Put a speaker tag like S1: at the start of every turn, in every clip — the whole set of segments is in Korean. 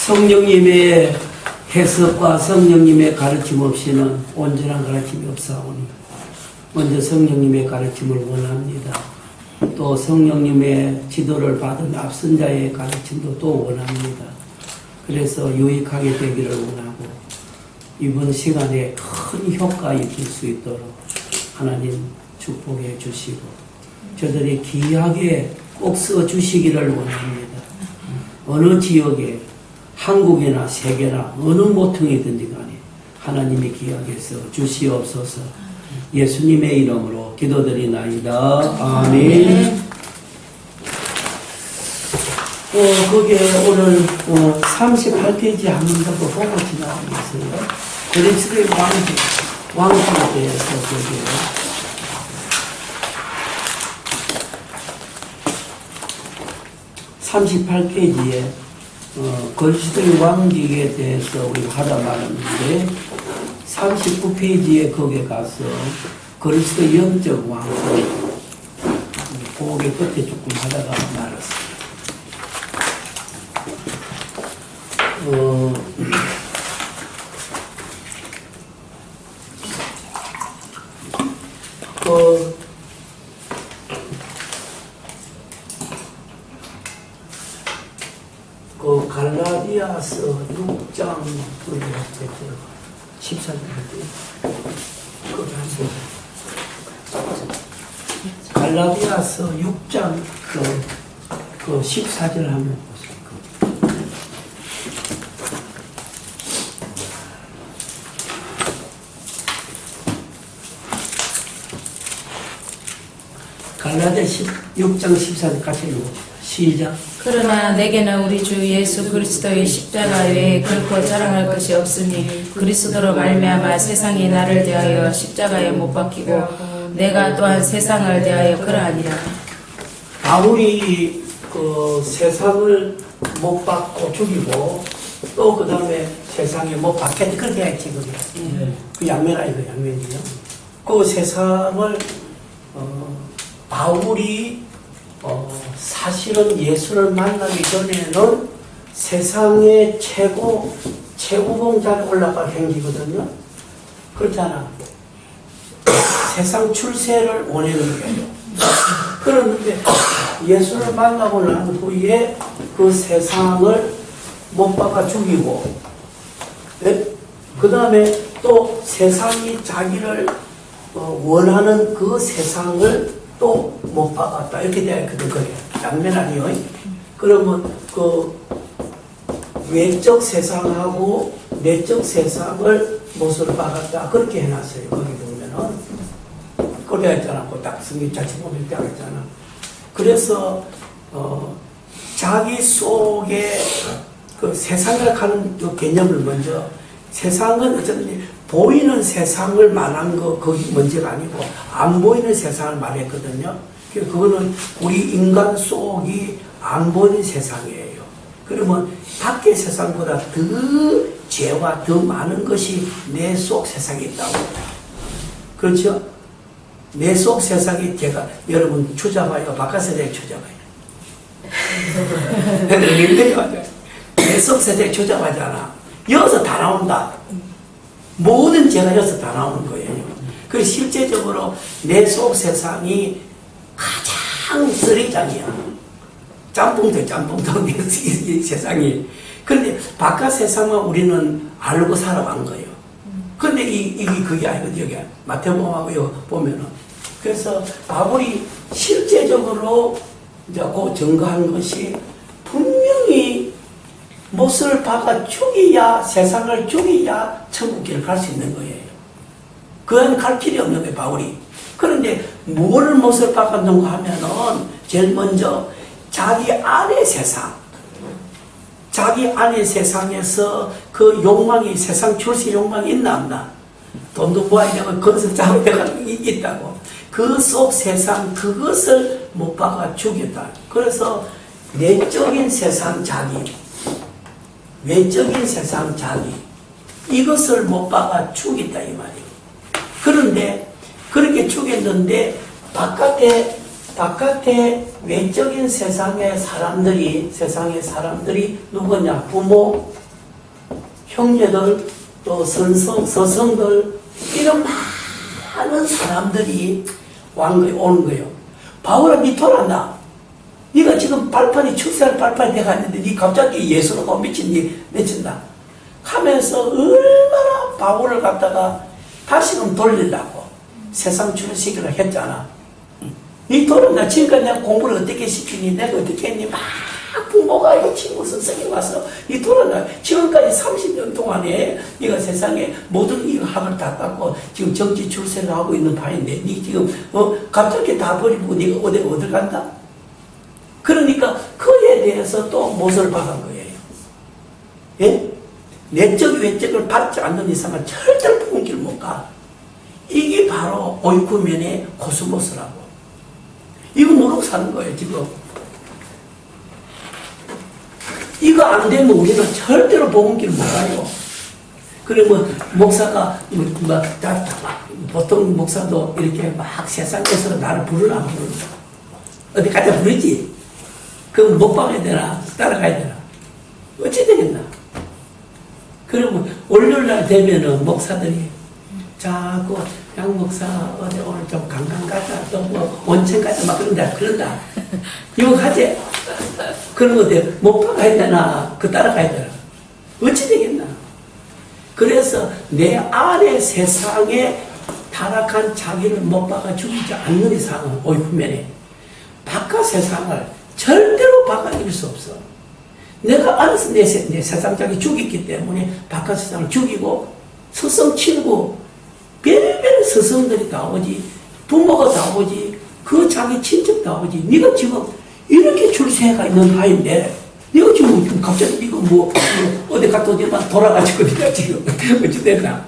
S1: 성령님의 해석과 성령님의 가르침 없이는 온전한 가르침이 없사오니 먼저 성령님의 가르침을 원합니다. 또 성령님의 지도를 받은 앞선 자의 가르침도 또 원합니다. 그래서 유익하게 되기를 원하고 이번 시간에 큰 효과 있을 수 있도록 하나님 축복해 주시고 저들이 귀하게 꼭 써주시기를 원합니다. 어느 지역에 한국이나 세계나 어느 모퉁이든지 간에 하나님이 귀하게 써주시옵소서. 예수님의 이름으로 기도드리나이다. 아멘. 거기에 오늘 38페이지 한 번 더 보고 지나가겠어요. 그리스도의 왕국에 대해서 거기에 38페이지에 그리스도의 왕국에 대해서 우리가 하다 말았는데 39페이지에 거기에 가서 그리스도의 영적 왕국 거기 끝에 조금 하다가 말았어요. 그 갈라디아서 6장 14절 갈라디아서 6장 그 14절 한번 보세요. 갈라디아 6장 14절 같이 읽어봅시다. 시작.
S2: 그러나 내게는 우리 주 예수 그리스도의 십자가 외에 결코 자랑할 것이 없으니 그리스도로 말미암아 세상이 나를 대하여 십자가에 못 박히고 내가 또한 세상을 대하여 그러하니라.
S1: 바울이 그 세상을 못 박고 죽이고 또 그 다음에 세상에 못 박혔지 그렇게 했지 그게. 그 양면 아니고 양면이요. 그 세상을 바울이 사실은 예수를 만나기 전에는 세상의 최고봉자에 올라갈 행기거든요. 그렇잖아. 세상 출세를 원하는 거예요. 그런데 예수를 만나고 난 후에 그 세상을 못 박아 죽이고, 그 다음에 또 세상이 자기를 원하는 그 세상을 또 못 박았다. 이렇게 되어 있거든, 그게. 양면 아니요. 그러면 그 외적 세상하고 내적 세상을 못을 박았다. 그렇게 해놨어요. 거기 보면은. 그렇게 했잖아. 딱 성경 자체 보면 딱 했잖아. 그래서, 자기 속에 그 세상을 가는 그 개념을 먼저, 세상은 어쨌든 보이는 세상을 말한 거, 그게 문제가 아니고, 안 보이는 세상을 말했거든요. 그거는 우리 인간 속이 안 보이는 세상이에요. 그러면 밖의 세상보다 더 죄와 더 많은 것이 내 속 세상에 있다고. 그렇죠? 내 속 세상이 제가, 여러분 추잡아요. 바깥 세상에 추잡아요. 내 속 세상에 추잡하잖아. 여기서 다 나온다. 모든 죄가 여기서 다 나오는 거예요. 그래서 실제적으로 내 속 세상이 가장 쓰레기장이야. 짬뽕도 이 세상이. 그런데 바깥 세상은 우리는 알고 살아간 거예요. 그런데 이게 그게 아니거든요. 여기 마태복음하고 여기 보면은. 그래서 바울이 실제적으로 이제 그 증거한 것이 분명히 못을 박아 죽이야, 세상을 죽이야 천국길을 갈 수 있는 거예요. 그건 갈 길이 없는 거예요, 바울이. 그런데 뭘 못을 박았는가 하면은 제일 먼저 자기 안의 세상, 자기 안의 세상에서 그 욕망이, 세상 출세 욕망이 있나 없나? 돈도 모아야 되고 그것을 잡을 때가 있다고. 그 속 세상, 그것을 못 박아 죽였다. 그래서 내적인 세상 자기, 외적인 세상 자기, 이것을 못 박아 죽였다 이 말이에요. 그런데 그렇게 죽였는데 바깥에 바깥에 외적인 세상의 사람들이 누구냐? 부모, 형제들, 또 서성들, 이런 많은 사람들이 오는 거예요. 바울아, 니 돌아나. 네가 지금 출세할 발판이 돼가는데 니 갑자기 예수로 못 미친다. 하면서 얼마나 바울을 갖다가 다시금 돌리려고 세상 출세기를 했잖아. 니 돌아나. 지금까지 내가 공부를 어떻게 시키니? 내가 어떻게 했니? 막 부모가 이 친구 선생님 와서 니 돌아나. 지금까지 30년 동안에 네가 세상에 모든 이 학을 다 닦고 지금 정치 출세를 하고 있는 바인데 니 지금 갑자기 다 버리고 네가 어디 간다? 그러니까 그에 대해서 또 못을 박은 거예요. 예? 내적 외적을 받지 않는 이상은 절대로 부은 길 못 가. 이게 바로 오이쿠멘의 코스모스라고. 이거 모르고 사는 거예요, 지금. 이거 안 되면 우리는 절대로 복음 길 못 가요. 그러면 목사가 보통 목사도 이렇게 막 세상에서 나를 부르나 안 부르나? 어디 가자 부르지? 그럼 먹방해야 되나? 따라가야 되나? 어찌 되겠나? 그러면 월요일날 되면은 목사들이 자꾸 양 목사 어디 오늘 좀 강강 가자, 또 뭐 온천 가자 막 그런다. 이거 가지? 그런 거 돼. 먹방해야 되나? 그 따라가야 되나? 어찌 되겠나? 그래서 내 안에 세상에 타락한 자기를 못 박아 죽이지 않는 이상은 오이쿠멘에 바깥 세상을 절대로 바꿔줄 수 없어. 내가 알아서 내 세상장이 죽였기 때문에 바깥 세상을 죽이고 서성 치고 별별 서성들이 다 오지, 부모가 다 오지, 그 자기 친척 다 오지. 네가 지금 이렇게 출세가 있는 아이인데 네가 지금 갑자기 네가 어디 갔다 오지만 돌아가지고 네가 지금 어찌 됐나?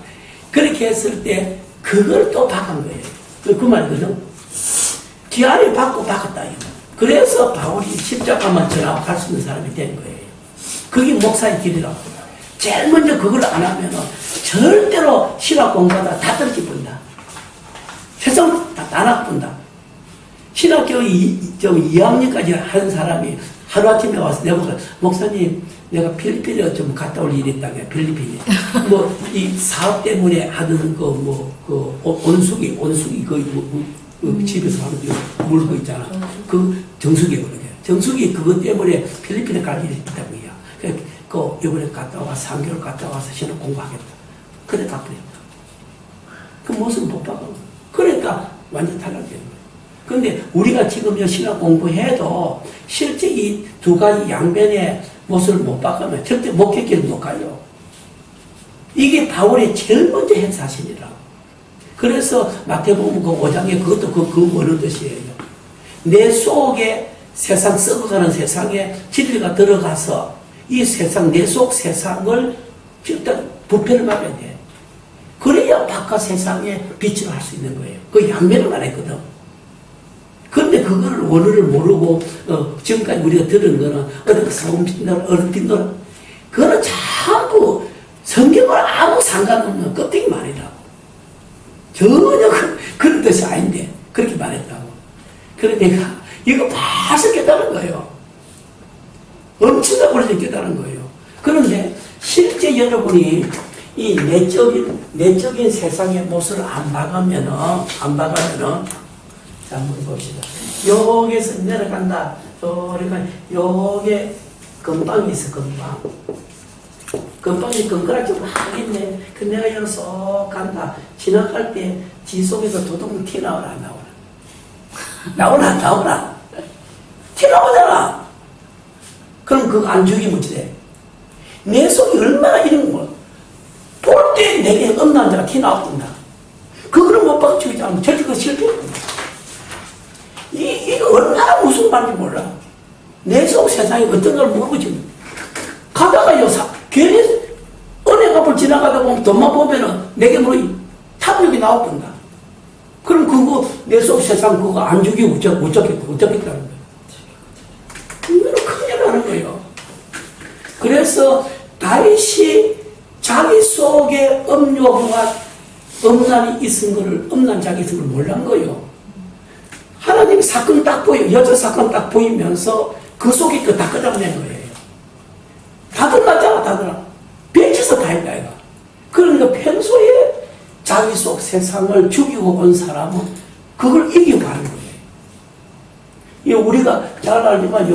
S1: 그렇게 했을 때 그걸 또 바꾼 거예요. 그 말이거든. 기아를 받고 바꿨다 이거. 그래서 바울이 십자가만 지나고 갈 수 있는 사람이 된 거예요. 그게 목사의 길이라고. 제일 먼저 그걸 안 하면 절대로 신학 공부하다 다 떨어집니다. 세상 다 나쁜다. 신학교 2학년까지 하는 사람이 하루아침에 와서 내가 목사님 내가 필리핀에 좀 갔다 올 일이 있다며. 필리핀에 이 사업 때문에 하는 온수기 집에서 하는 물고 있잖아. 그 정수기 그러게. 정수기 그것 때문에 필리핀에 갈 일이 있다고 해요. 그 이번에 갔다 와서 3개월 갔다 와서 신학 공부하겠다. 그래 갚으겠다. 그 모습을 못 봐가고. 그러니까 완전 탈락되는 거예요. 그런데 우리가 지금 신학 공부해도 실제 이 두 가지 양변의 모습을 못 바꾸면 절대 목회길 못 가요. 이게 바울의 제일 먼저 한 사실이라고. 그래서 마태복음 그 5장에 그것도 그 어느 뜻이에요. 내 속에 세상 썩어가는 세상에 진리가 들어가서 이 세상, 내 속 세상을 일단 부패를 막아야 돼. 그래야 바깥 세상에 빛을 할 수 있는 거예요. 그 양면을 말했거든. 그런데 그거를 원어를 모르고 지금까지 우리가 들은 거는 어디 소금 핀다라 얼음 핀다라 그거는 전부 성경과 아무 상관없는 껍데기 말이라고. 전혀 그런 뜻이 아닌데 그렇게 말했다고. 그래서 내가 이거 바로 깨달은 거예요. 엄청나게 오래전 깨달은 거예요. 그런데 실제 여러분이 이 내적인 세상의 모습을 안 봐가면은 자, 한번 봅시다. 여기에서 내려간다. 그러니까 여기에 건빵이 있어, 건빵. 건빵이 건그랗게 막 있네. 그 내가 여기 쏙 간다. 지나갈 때 지 속에서 도둑 티 나오나, 안 나오나? 나오나? 티 나오잖아. 그럼 그거 안 죽이면 어찌 돼? 내 속이 얼마나 이런 거. 볼 때 내게 없는 자가 티 나왔단다. 그거를 못 박아 죽이지 않으면 절대 그거 실패입니다. 이거 얼마나 무슨 말인지 몰라. 내 속 세상이 어떤 걸 모르고 지금 가다가요, 괜히 은행 앞을 지나가다 보면 돈만 보면은 내게 뭐 탐욕이 나왔던다. 그럼 그거 내 속 세상 그거 안 죽이고 어쩌겠다는 거예요. 이거는 큰일 나는 거예요. 그래서 다윗이 자기 속에 음욕과 음란이 있은 거를, 음란 자기 있은 걸 몰란 거예요. 하나님 하나님 사건 딱 여자 사건 딱 보이면서 그 속에 그 다 끄덕낸 거예요. 다들 났잖아, 다들. 배치서 다 했다, 이거. 그러니까 평소에 자기 속 세상을 죽이고 온 사람은 그걸 이기고 하는 거예요. 이 우리가 잘 알지만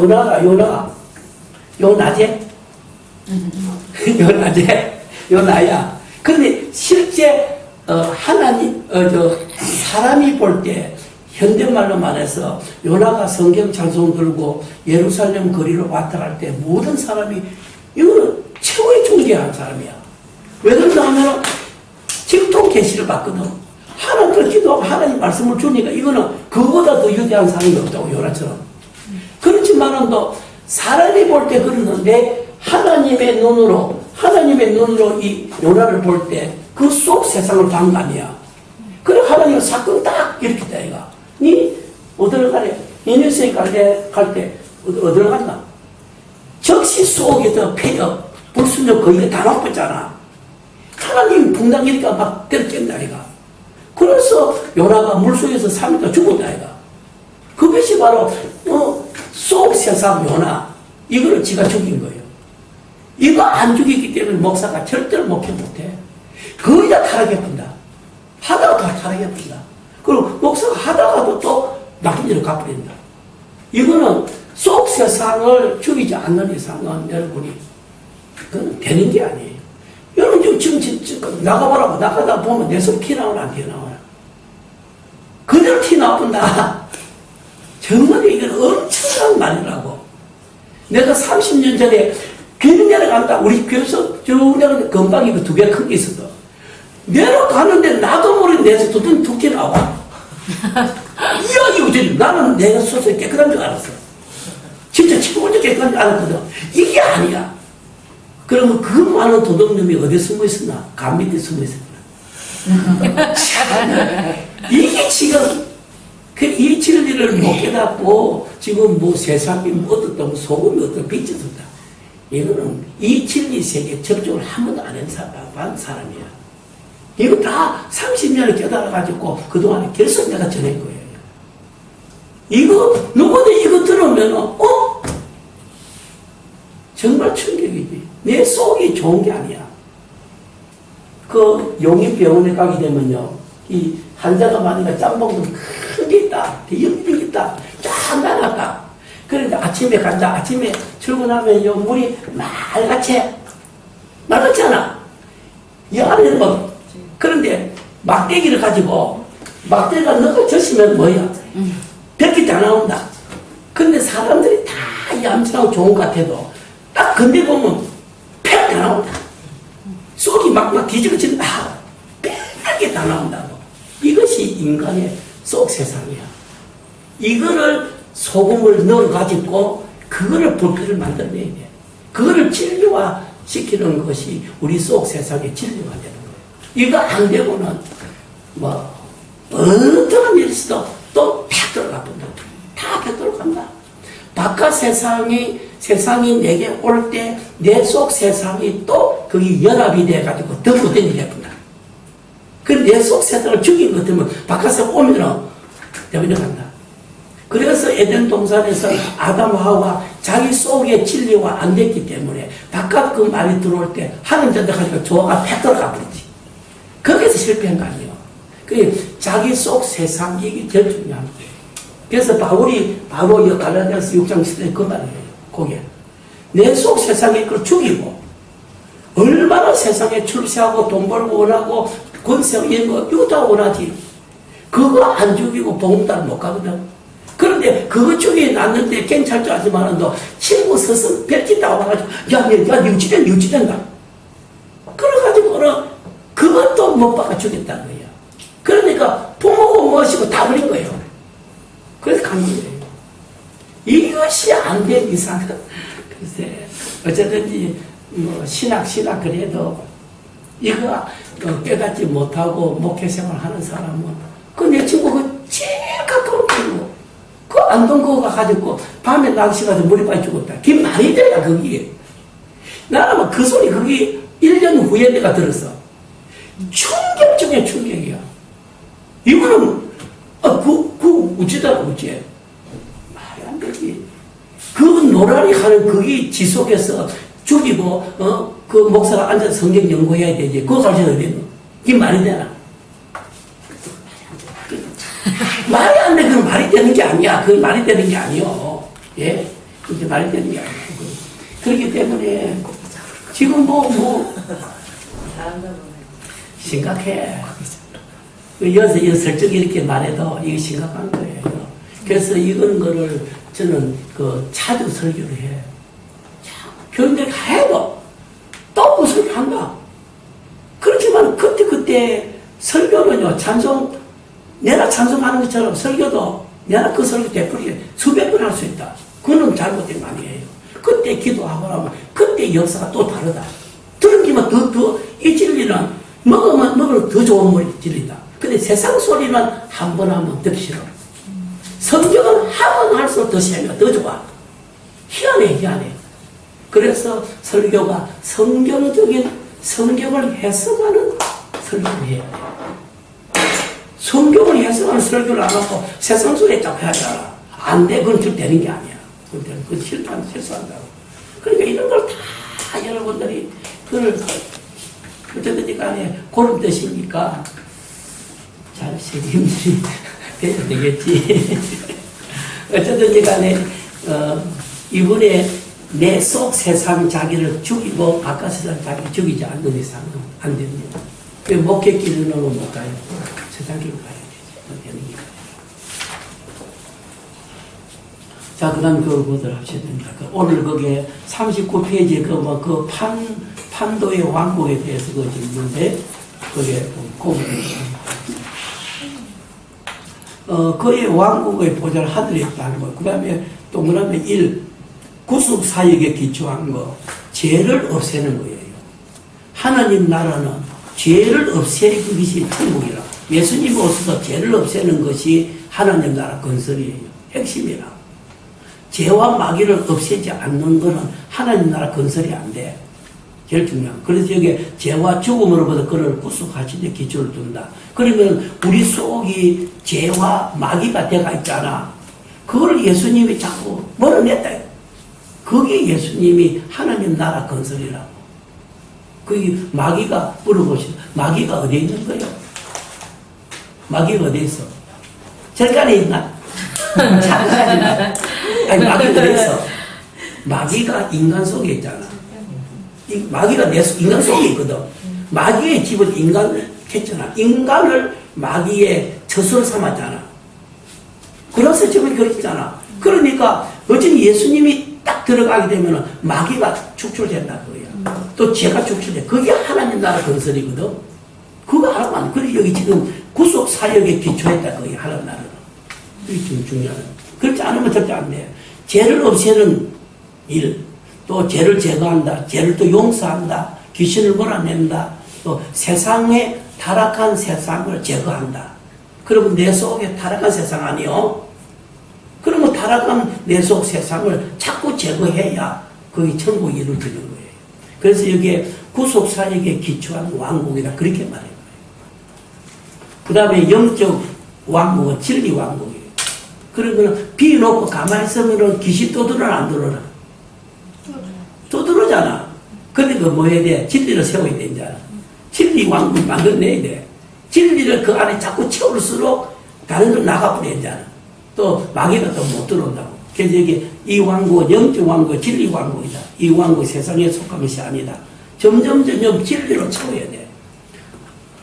S1: 요나제? 요나야. 근데 실제 사람이 볼 때 현대말로 말해서 요나가 성경 찬송 들고 예루살렘 거리로 왔다 갈 때 모든 사람이 이거는 최고의 존귀한 사람이야. 왜 그러냐 하면 직통 계시를 받거든. 하나님을 기도하고 하나님 말씀을 주니까 이거는 그거보다 더 위대한 사람이 없다고, 요나처럼. 그렇지만은 또 사람이 볼 때 그러는데 하나님의 눈으로 이 요나를 볼 때 그 속 세상을 본 거 아니야. 그래 하나님은 사건 딱 이렇게 돼, 이거. 니 어디로 가래? 니네스에 갈 때 어디로 갔나? 적시 속에서 폐역, 불순종 거기가 다 나빴잖아. 하나님이 붕당이니까 막 때려깬다, 이거. 그래서 요나가 물속에서 3일 죽었다, 이거. 그것이 바로 속 세상 요나, 이거를 지가 죽인 거예요. 이거 안 죽이기 때문에 목사가 절대로 목회 못해. 거의 다 타락해 본다. 하다가 다 타락해 본다. 그리고 목사가 하다가도 또 나쁜 일을 갚아낸다. 이거는 속 세상을 죽이지 않는 이상은 여러분이 그건 되는 게 아니에요. 여러분 지금 나가보라고. 나가다 보면 내 속 티 나오나 안 티 나오나. 그대로 티 나온다. 정말 이건 엄청난 말이라고. 내가 30년 전에 교회 내려간다. 우리 교회에서 쭉 내려가는데 건방이 그 2배 큰 게 있었어. 내려가는데 나도 모르게 내에서 두께 나와. 이야기 오지. 나는 내가 소설이 깨끗한 줄 알았어. 진짜 최고로 깨끗한 줄 알았거든. 이게 아니야. 그러면 그 많은 도둑놈이 어디에 숨어 있었나? 간 밑에 숨어 있었구나. 이게 지금 이 진리를 못 깨닫고 지금 뭐 세상이 뭐 어떻다, 소금이 어떻다, 빛이 어떻다. 이거는 이 진리 세계에 접촉을 한 번도 안 한 사람이야. 이거 다 30년을 깨달아가지고 그동안에 계속 내가 전한 거예요. 이거, 누구도 이거 들으면, 정말 충격이지. 내 속이 좋은 게 아니야. 그 용인병원에 가게 되면요, 이 환자가 많으니까 짬뽕도 큰 게 있다. 연병이 있다. 쫙 나갔다. 그런데 아침에 간다. 아침에 출근하면요, 물이 맑았잖아. 이 안에는 뭐, 그런데 막대기를 가지고, 막대기가 너가 젖으면 뭐야? 벽이 다 나온다. 근데 사람들이 다 얌전하고 좋은 것 같아도, 딱 건데 보면, 팩 다 나온다. 속이 막 뒤집어진다. 빽하게 다 나온다고. 이것이 인간의 속 세상이야. 이거를 소금을 넣어가지고, 그거를 불길을 만들어내야 돼. 그거를 진리화 시키는 것이 우리 속 세상의 진리가 되는 거예요. 이거 안 되고는, 뭐, 어떠한 일이 있어도 또 다 들어가본다. 다 들어간다. 바깥 세상이 내게 올 때 내 속 세상이 또 거기 연합이 돼가지고 더 못된 일이 해본다. 그 내 속 세상을 죽인 것 같으면 바깥에 오면은 내버려간다. 그래서 에덴 동산에서 아담 하와 자기 속에 진리화 안 됐기 때문에 바깥 그 말이 들어올 때 하늘 전쟁하니까 조화가 팩 들어가 버리지. 거기서 실패한 거 아니에요. 그 자기 속 세상 이게 제일 중요한 거예요. 그래서 바울이 바로 갈라디아서 6장 10절에 그 말이에요. 거기에 내 속 세상에 그걸 죽이고 얼마나 세상에 출세하고 돈 벌고 원하고 권세하고 이거 다 원하지. 그거 안 죽이고 복음 따라 못 가거든. 그런데 그거 죽여놨는데 괜찮을 줄 알지만 너 친구 스승 벨짓 나와가지고 야 유치된다. 그래가지고는 그것도 못 박아 주겠다는 거예요. 그러니까 부모고 무엇이고 다 버린 거예요. 그래서 가는 거예요. 이것이 안 된 이상은 글쎄 어쩌든지 뭐 신학 그래도 이거 깨닫지 못하고 목회생활 하는 사람은 그 내 친구 그 제일 가까운 친구 그 안동 그거가 가지고 밤에 낚시 가서 물에 빠져 죽었다. 그게 말이 돼야 거기에. 나는 그 소리 그게 1년 후에 내가 들었어. 충격 중에 충격이야. 이거는 어찌 되지도 않지. 말이 안 되지. 그 노라리 하는 그게 지속해서 죽이고, 그 목사가 앉아서 성경 연구해야 되지. 그거 가르쳐야 되는 거. 이게 말이 되나? 말이 안 돼. 그건 말이 되는 게 아니야. 그건 말이 되는 게 아니요. 예? 그게 말이 되는 게 아니야. 그렇기 때문에, 지금 심각해. 여기서 설정 이렇게 말해도 이게 심각한 거예요. 그래서 이런 거를 저는 자주 설교를 해. 교인들 해도 또 설교한다. 그렇지만 그때 설교는요, 내가 찬송하는 것처럼 설교도 내가 그 설교 되풀이 수백 번 할 수 있다. 그거는 잘못된 거 아니에요. 그때 기도하고 나면 그때 역사가 또 다르다. 들은 기만 이 진리는 먹으면 먹을수록 더 좋은 진리다. 근데 세상 소리는 한 번 하면 듣기 싫어. 성경은 하면 할수록 더 세며 더 좋아. 희한해. 그래서 설교가 성경적인 성경을 해석하는 설교를 해야 돼. 성경을 해석하는 설교를 안 하고 세상 소리에 딱 해야잖아. 안 돼. 그건 좀 되는 게 아니야. 그건 실패하면 실수한다고. 그러니까 이런 걸 다 여러분들이 그걸 어쨌든지 간에 그런 뜻이니까 잘 책임들이 돼야 되겠지. 어쨌든지 간에 이번에 내 속 세상 자기를 죽이고 바깥 세상 자기 죽이지 않는 이상은 안 됩니다. 그 목회길로는 못 가요. 세상 길로 가야 되지. 되는 게. 자, 그 다음 그걸 보도록 하겠습니다. 오늘 거기에 39페이지에 판도의 왕국에 대해서 그거 있는데, 그게 그의 왕국의 보좌를 하늘에 있다는 거. 그 다음에 동그라미 1, 구속사역에 기초한 거, 죄를 없애는 거예요. 하나님 나라는 죄를 없애는 것이 천국이라. 예수님 오셔서 죄를 없애는 것이 하나님 나라 건설이에요. 핵심이라. 죄와 마귀를 없애지 않는 것은 하나님 나라 건설이 안 돼. 제일 중요한. 그래서 여기 죄와 죽음으로부터 그를 구속하시는 데 기초를 둔다. 그러면 우리 속이 죄와 마귀가 돼가 있잖아. 그걸 예수님이 자꾸 몰아냈다. 그게 예수님이 하나님 나라 건설이라고. 그게 마귀가 물어보시죠. 마귀가 어디에 있는 거예요? 마귀가 어디에 있어? 절간에 있나? 잠깐 있나? 아니, 마귀가 어디에 있어? 마귀가 인간 속에 있잖아. 마귀가 인간 속에 있거든. 마귀의 집은 인간을 했잖아. 인간을 마귀의 젖을 삼았잖아. 그래서 지금 그랬잖아. 그러니까 어쩐지 예수님이 딱 들어가게 되면 마귀가 축출된다 그거야. 또 죄가 축출돼. 그게 하나님 나라 건설이거든. 그거 하나만. 그리고 여기 지금 구속 사역에 기초했다 그거야. 하나님 나라는. 이게 좀 중요하다. 그렇지 않으면 절대 안 돼. 죄를 없애는 일, 또 죄를 제거한다. 죄를 또 용서한다. 귀신을 몰아낸다. 또 세상에 타락한 세상을 제거한다. 그러면 내 속에 타락한 세상 아니요? 그러면 타락한 내 속 세상을 자꾸 제거해야 그게 천국이 이루어지는 거예요. 그래서 여기에 구속사역에 기초한 왕국이다. 그렇게 말해요. 그 다음에 영적 왕국은 진리 왕국이에요. 그러면 비놓고 가만히 있으면 귀신 또 들어나 안 들어나? 또 들어오잖아. 근데 그 뭐 해야 돼? 진리를 세워야 되잖아. 진리 왕국을 만들어내야 돼. 진리를 그 안에 자꾸 채울수록 다른 걸 나가버리잖아. 또 마귀가 또 못 들어온다고. 그래서 여기 이 왕국은 영적 왕국, 진리 왕국이다. 이 왕국 세상에 속한 것이 아니다. 점점 진리로 채워야 돼.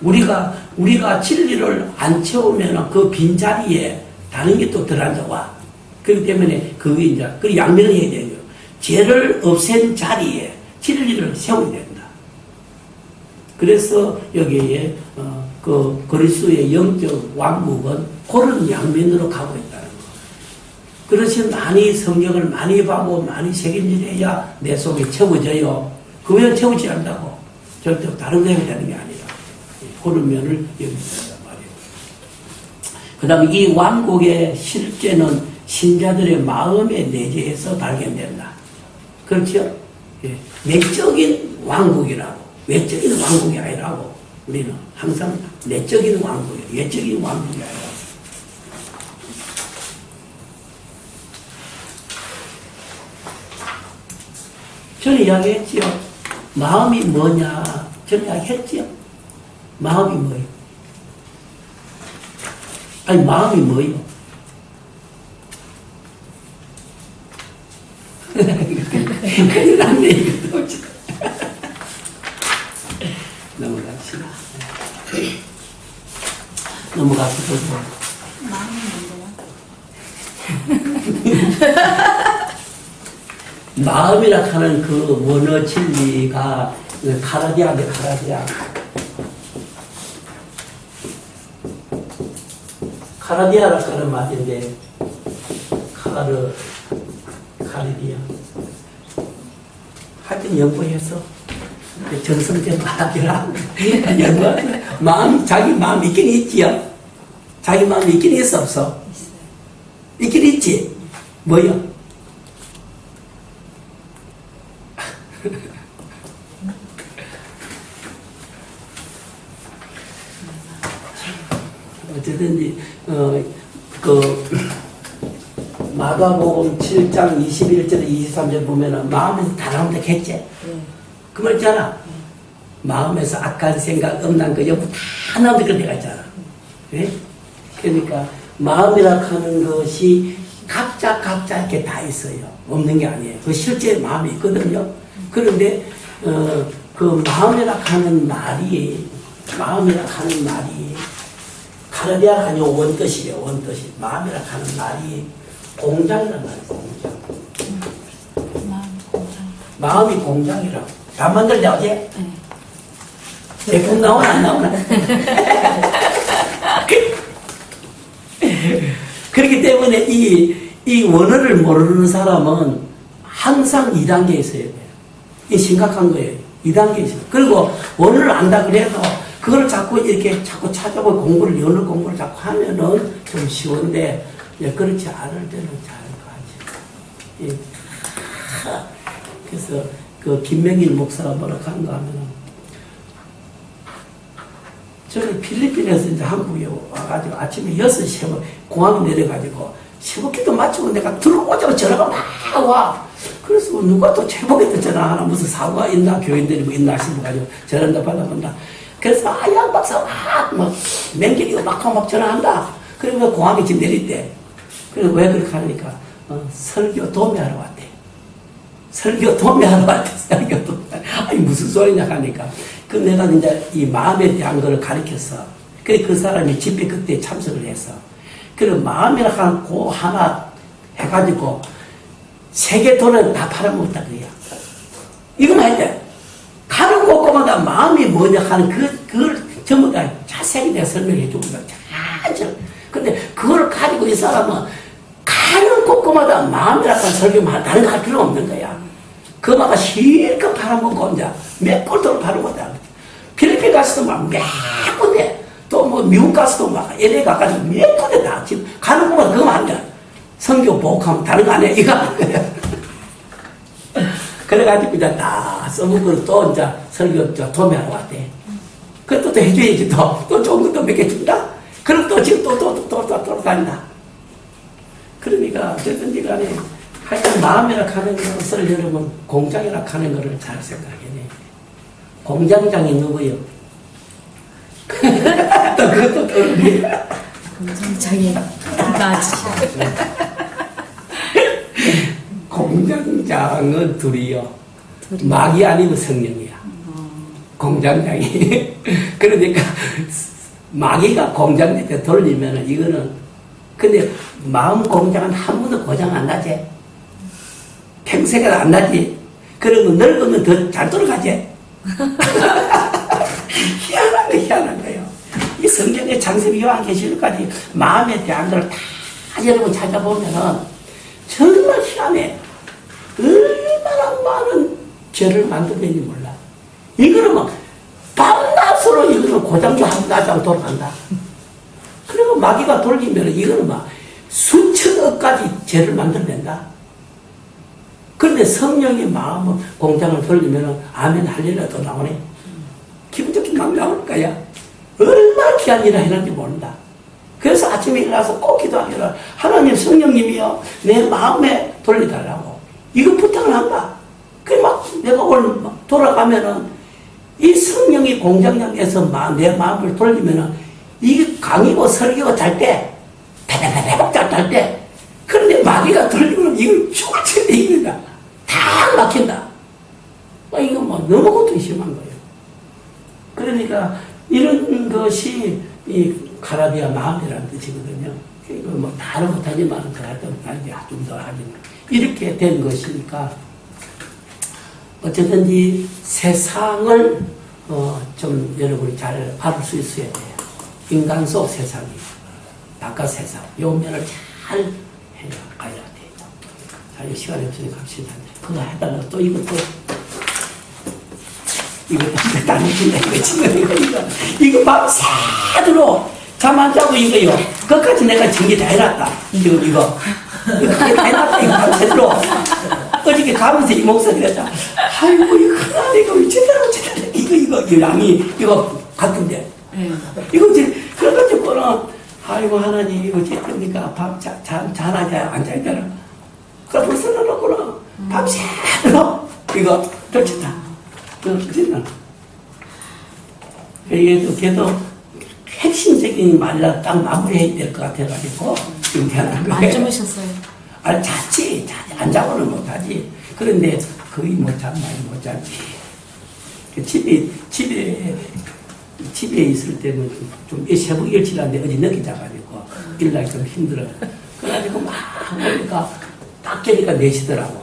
S1: 우리가 진리를 안 채우면 그 빈자리에 다른 게 또 들어앉아와. 그렇기 때문에 그게 이제, 그 양면을 해야 돼요. 죄를 없앤 자리에 진리를 세워야 된다. 그래서 여기에, 그리스도의 영적 왕국은 그런 양면으로 가고 있다는 거. 그렇지 많이 성경을 많이 봐고 많이 새김질해야 내 속에 채워져요. 그걸 채우지 않는다고. 절대 다른 데 해야 되는 게 아니라. 그런 면을 여기서 말이에요. 그 다음에 이 왕국의 실제는 신자들의 마음에 내재해서 발견된다. 그렇죠? 예. 내적인 왕국이라고. 외적인 왕국이 아니라고. 우리는 항상 내적인 왕국이에요. 외적인 왕국이 아니라. 저는 이야기했지요. 마음이 뭐냐? 저는 이야기했지요. 마음이 뭐예요? 아니, 마음이 뭐예요? 큰일 났네, 이것도. 넘어갑시다. 넘어가서 마음이라 하는 그 원어 진리가 카라디아인데, 카라디아. 카라디아라 하는 말인데, 카리디아. 하여튼 연구해서 정성된 말이라 연구. 자기 마음 있긴 있지요. 자기 마음 있긴 있어, 없어? 있긴 있지. 뭐요? 어쨌든지 마가복음 7장 21절 23절 보면은 마음에서 다 나온다 했지. 그 말 있잖아. 마음에서 악한 생각, 음란 거 전부 다 나온다 그런 데가 있잖아. 네? 그러니까 마음이라 하는 것이 각자 이렇게 다 있어요. 없는 게 아니에요. 그 실제 마음이 있거든요. 그런데 그 마음이라 하는 말이 카라디아가 아니고 원뜻이에요. 원뜻이. 마음이라 하는 말이 공장이란 말이에요. 공장. 마음이 공장이라고. 다 만들자, 어제? 제품 나오나, 안 나오나? 그렇기 때문에 이 원어를 모르는 사람은 항상 2단계에 있어야 돼요. 이게 심각한 거예요. 2단계에 있어요. 그리고 원어를 안다 그래도 그걸 자꾸 찾아보고 영어 공부를 자꾸 하면은 좀 쉬운데, 그렇지 않을 때는 잘 가지. 예. 그래서 그 김명일 목사가 뭐라고 하는가 하면은, 저는 필리핀에서 이제 한국에 와가지고 아침에 6시에 공항에 내려가지고 새벽기도 마치고 내가 들어오자고 전화가 막 와. 그래서 누가 또 새벽에 전화하나 무슨 사고가 있나 교인들이 뭐 있나 싶어가지고 전화한다 받아본다. 그래서 양 박사 막 맹길이고 막 전화한다. 그러면 공항에 지금 내릴 그래서 왜 그렇게 하니까 설교 도매하러 왔대. 설교 도매하러 왔대. 설교 도매. 아니 무슨 소리냐 하니까 그 내가 이제 이 마음에 대한 거를 가르쳤어. 그래 그 사람이 집회 그때 참석을 했어. 그래 마음이라 하는 거 하나 해가지고 세계 돈을 다 팔아먹었다 그래요. 이거만 했대. 가는 곳마다 마음이 뭐냐 하는 그걸 전부 다 자세히 내가 설명해 주고 잘. 근데 그걸 가지고 이 사람은 가는 곳마다 마음이라 하는 설교만 다른 거 할 필요 없는 거야. 그마다 실컷 팔아먹고 이제 몇 골도를 팔아먹었다. 필리핀 가서도 막 몇 군데, 또 뭐 미국 가서도 막 LA 가가지고 몇 군데 다 지금 가는 곳마다 그거 하는 거야. 성교 보호하면 다른 거 아니야? 이거 하는 거야. 그래가지고 이제 다 써먹고 또 이제 설교 도매하러 왔대. 그것도 또 해줘야지 또 좋은 것도 몇 개 준다? 그럼 또 지금 또 다닌다. 그러니까 어쨌든지 간에 하여튼 마음이라 하는 것을 여러분 공장이라 하는 것을 잘 생각해야 돼. 공장장이 누구요? 또 그것도 떠오르네.
S2: 공장장이 나지.
S1: 공장장은 둘이요. 마귀 아니면 성령이야. 공장장이. 그러니까 마귀가 공장장한테 돌리면은 이거는 근데 마음 공장은 한 번도 고장 안 나지. 평생에 안 나지. 그러면 늙으면 더 잘 돌아가지. 희한한 거예요. 이 성경의 창세기 요한계시록까지 마음에 대한 걸 다 여러분 찾아보면은 정말 희한해. 얼마나 많은 죄를 만들었는지 몰라. 이거는 막 밤낮으로 이거는 고장도 하고 나자고 돌아간다. 그리고 마귀가 돌리면은 이거는 막 수천억까지 죄를 만들어낸다. 그런데 성령의 마음은 공장을 돌리면은 아멘 할렐루야 또 나오네. 기분 좋게 막 나올 거야. 얼마나 귀한 일을 해놨는지 모른다. 그래서 아침에 일어나서 꼭 기도하기를 하나님 성령님이여 내 마음에 돌려달라고 이거 부탁을 한다. 그래 막 내가 오늘 돌아가면은 이 성령이 공장장에서 내 마음을 돌리면은 이 강의고 설교가 잘 때, 배배배배 잘 때, 그런데 마귀가 돌리면 이걸 죽을 텐데 이겁니다. 다 막힌다. 이거 뭐 너무 고통이 심한 거예요. 그러니까 이런 것이 이 가라디아 마음이라는 뜻이거든요. 이거 뭐 다른 못하지만 그래도 좀 더 하지만 이렇게 된 것이니까 어쨌든지 세상을 좀 여러분이 잘 알을 수 있어야 돼요. 인간 속 세상이 바깥 세상 요 면을 잘 해가야 돼요. 자, 이 시간이 없으니까 갑시다. 그거 해달라고 또 이것도 이거 다니신다 이거 밤새도록 잠 안 자고 이거요. 그것까지 내가 징계 다 해놨다. 이거 다 해놨다. 이거 밤새도록 어저께 가면서 이 목사님 했다. 아이고 이거 큰일 이거 제대로 이거 양이 이거 같은데 이거 그래가지고는 아이고 하나님 이거 제대로니까 밤 자나자 앉아야 되나. 그래 벌써 나놓고는 밤새도록 이거 좋다. 그렇잖아. 걔도 핵심적인 말이라 딱 마무리해야 될 것 같아가지고 지금 대단한 거예요.
S2: 안 주무셨어요?
S1: 아니 잤지. 안 자고는 못하지. 그런데 거의 못 자지. 집에 있을 때는 좀 새벽 일찍 하는데 어제 늦게 자가지고 일날 좀 힘들어. 그래가지고 막 보니까 딱 깨니까 4시더라고.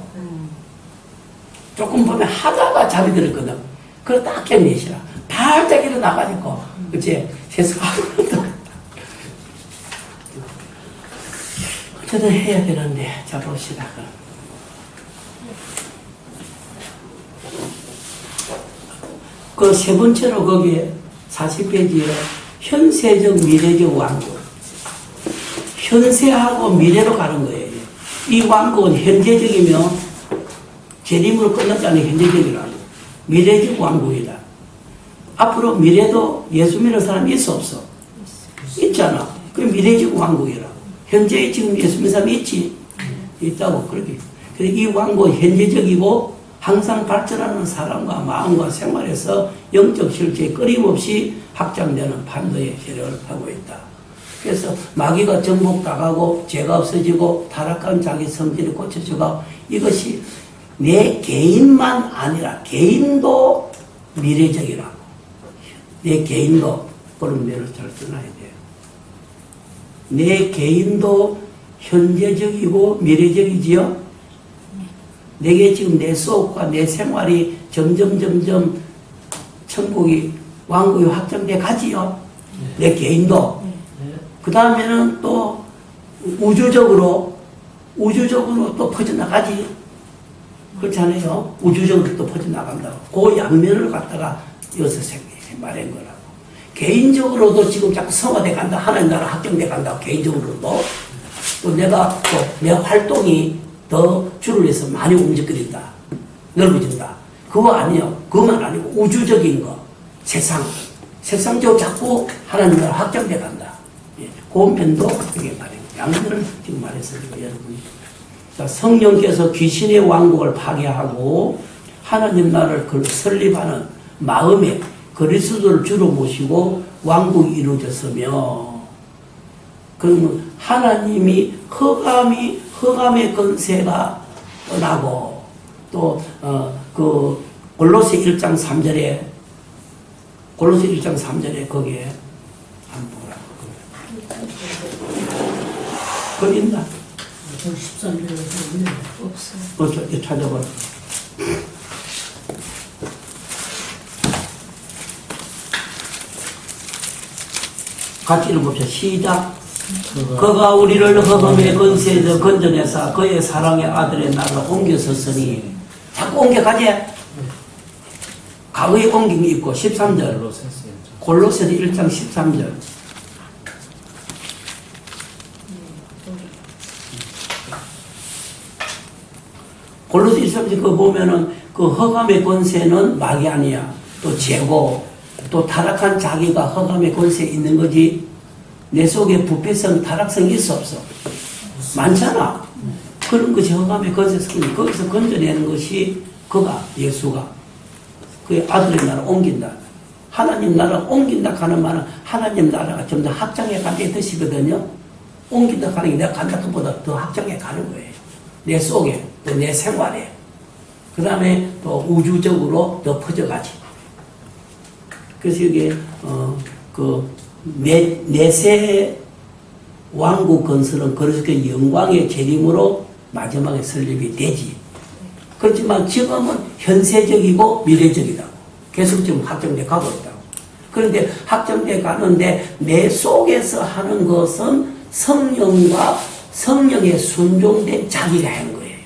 S1: 조금 보면 하다가 잠이 들었거든. 그래 딱 깨면 4시라. 발짝 일어나가지고 그치 세수하고 어쨌든 해야 되는데 자 봅시다. 그 세 번째로 거기에 40페이지에 현세적 미래적 왕국. 현세하고 미래로 가는 거예요. 이 왕국은 현재적이며 재림으로 끝나지 않은 현재적이라고. 미래적 왕국이다. 앞으로 미래도 예수 믿는 사람이 있어 없어? 있잖아. 그 미래적 왕국이라고. 현재 지금 예수 믿는 사람이 있지? 있다고. 그렇게. 이 왕국은 현재적이고 항상 발전하는 사람과 마음과 생활에서 영적 실체에 끊임없이 확장되는 판도의 세력을 하고 있다. 그래서 마귀가 정복당하고 죄가 없어지고 타락한 자기 성질이 고쳐져가 이것이 내 개인만 아니라 개인도 미래적이라고. 내 개인도 그런 면을 잘 써놔야 돼요. 내 개인도 현재적이고 미래적이지요. 내게 지금 내 수업과 내 생활이 점점 천국이 왕국이 확장돼 가지요. 내 개인도. 그 다음에는 또 우주적으로 또 퍼져나가지. 그렇잖아요. 우주적으로 또 퍼져나간다고. 그 양면을 갖다가 여기서 말한 거라고. 개인적으로도 지금 자꾸 성화돼 간다. 하나님 나라 확정돼 간다. 개인적으로도. 또 내가 또 내 활동이 더 주를 위해서 많이 움직여진다. 넓어진다. 그거 아니에요. 그것만 아니고 우주적인 거. 세상적으로 자꾸 하나님 나라 확정돼 간다. 예. 그 면도 이게 말해요. 양면을 지금 말했어요. 여러분. 자, 성령께서 귀신의 왕국을 파괴하고 하나님 나라를 설립하는 마음에 그리스도를 주로 모시고 왕국이 이루어졌으며 그러면 하나님이 허감의 건세가 떠나고 또 그 골로새 1장 3절에 거기에 한번 보라고. 거기 있나?
S3: 13절에
S2: 없어요.
S1: 찾아봐. 같이 읽어봅시다. 시작. 그가 우리를 허감의 건세에서 건져내사 그의 사랑의 아들의 나라로 옮겼었으니 자꾸 옮겨가지. 과거에 옮긴 게 있고 13절 골로새서 1장 13절 골로새 13절 그거 보면은 그 허감의 권세는 마귀 아니야. 또 죄고 또 타락한 자기가 허감의 권세에 있는 거지. 내 속에 부패성, 타락성이 있어 없어? 많잖아. 그런 것이 허감의 권세성이 거기서 건져내는 것이 그가 예수가 그의 아들의 나라 옮긴다. 하나님 나라 옮긴다 하는 말은 하나님 나라가 점점 확장해 가는 뜻이거든요. 옮긴다 하는 게 내가 간다 것보다 더 확장해 가는 거예요. 내 속에, 또 내 생활에. 그 다음에 또 우주적으로 더 퍼져가지. 그래서 이게, 내세 왕국 건설은 그렇게 영광의 재림으로 마지막에 설립이 되지. 그렇지만 지금은 현세적이고 미래적이라고. 계속 지금 확정돼 가고 있다고. 그런데 확정돼 가는데 내 속에서 하는 것은 성령과 성령에 순종된 자기가 하는 거예요.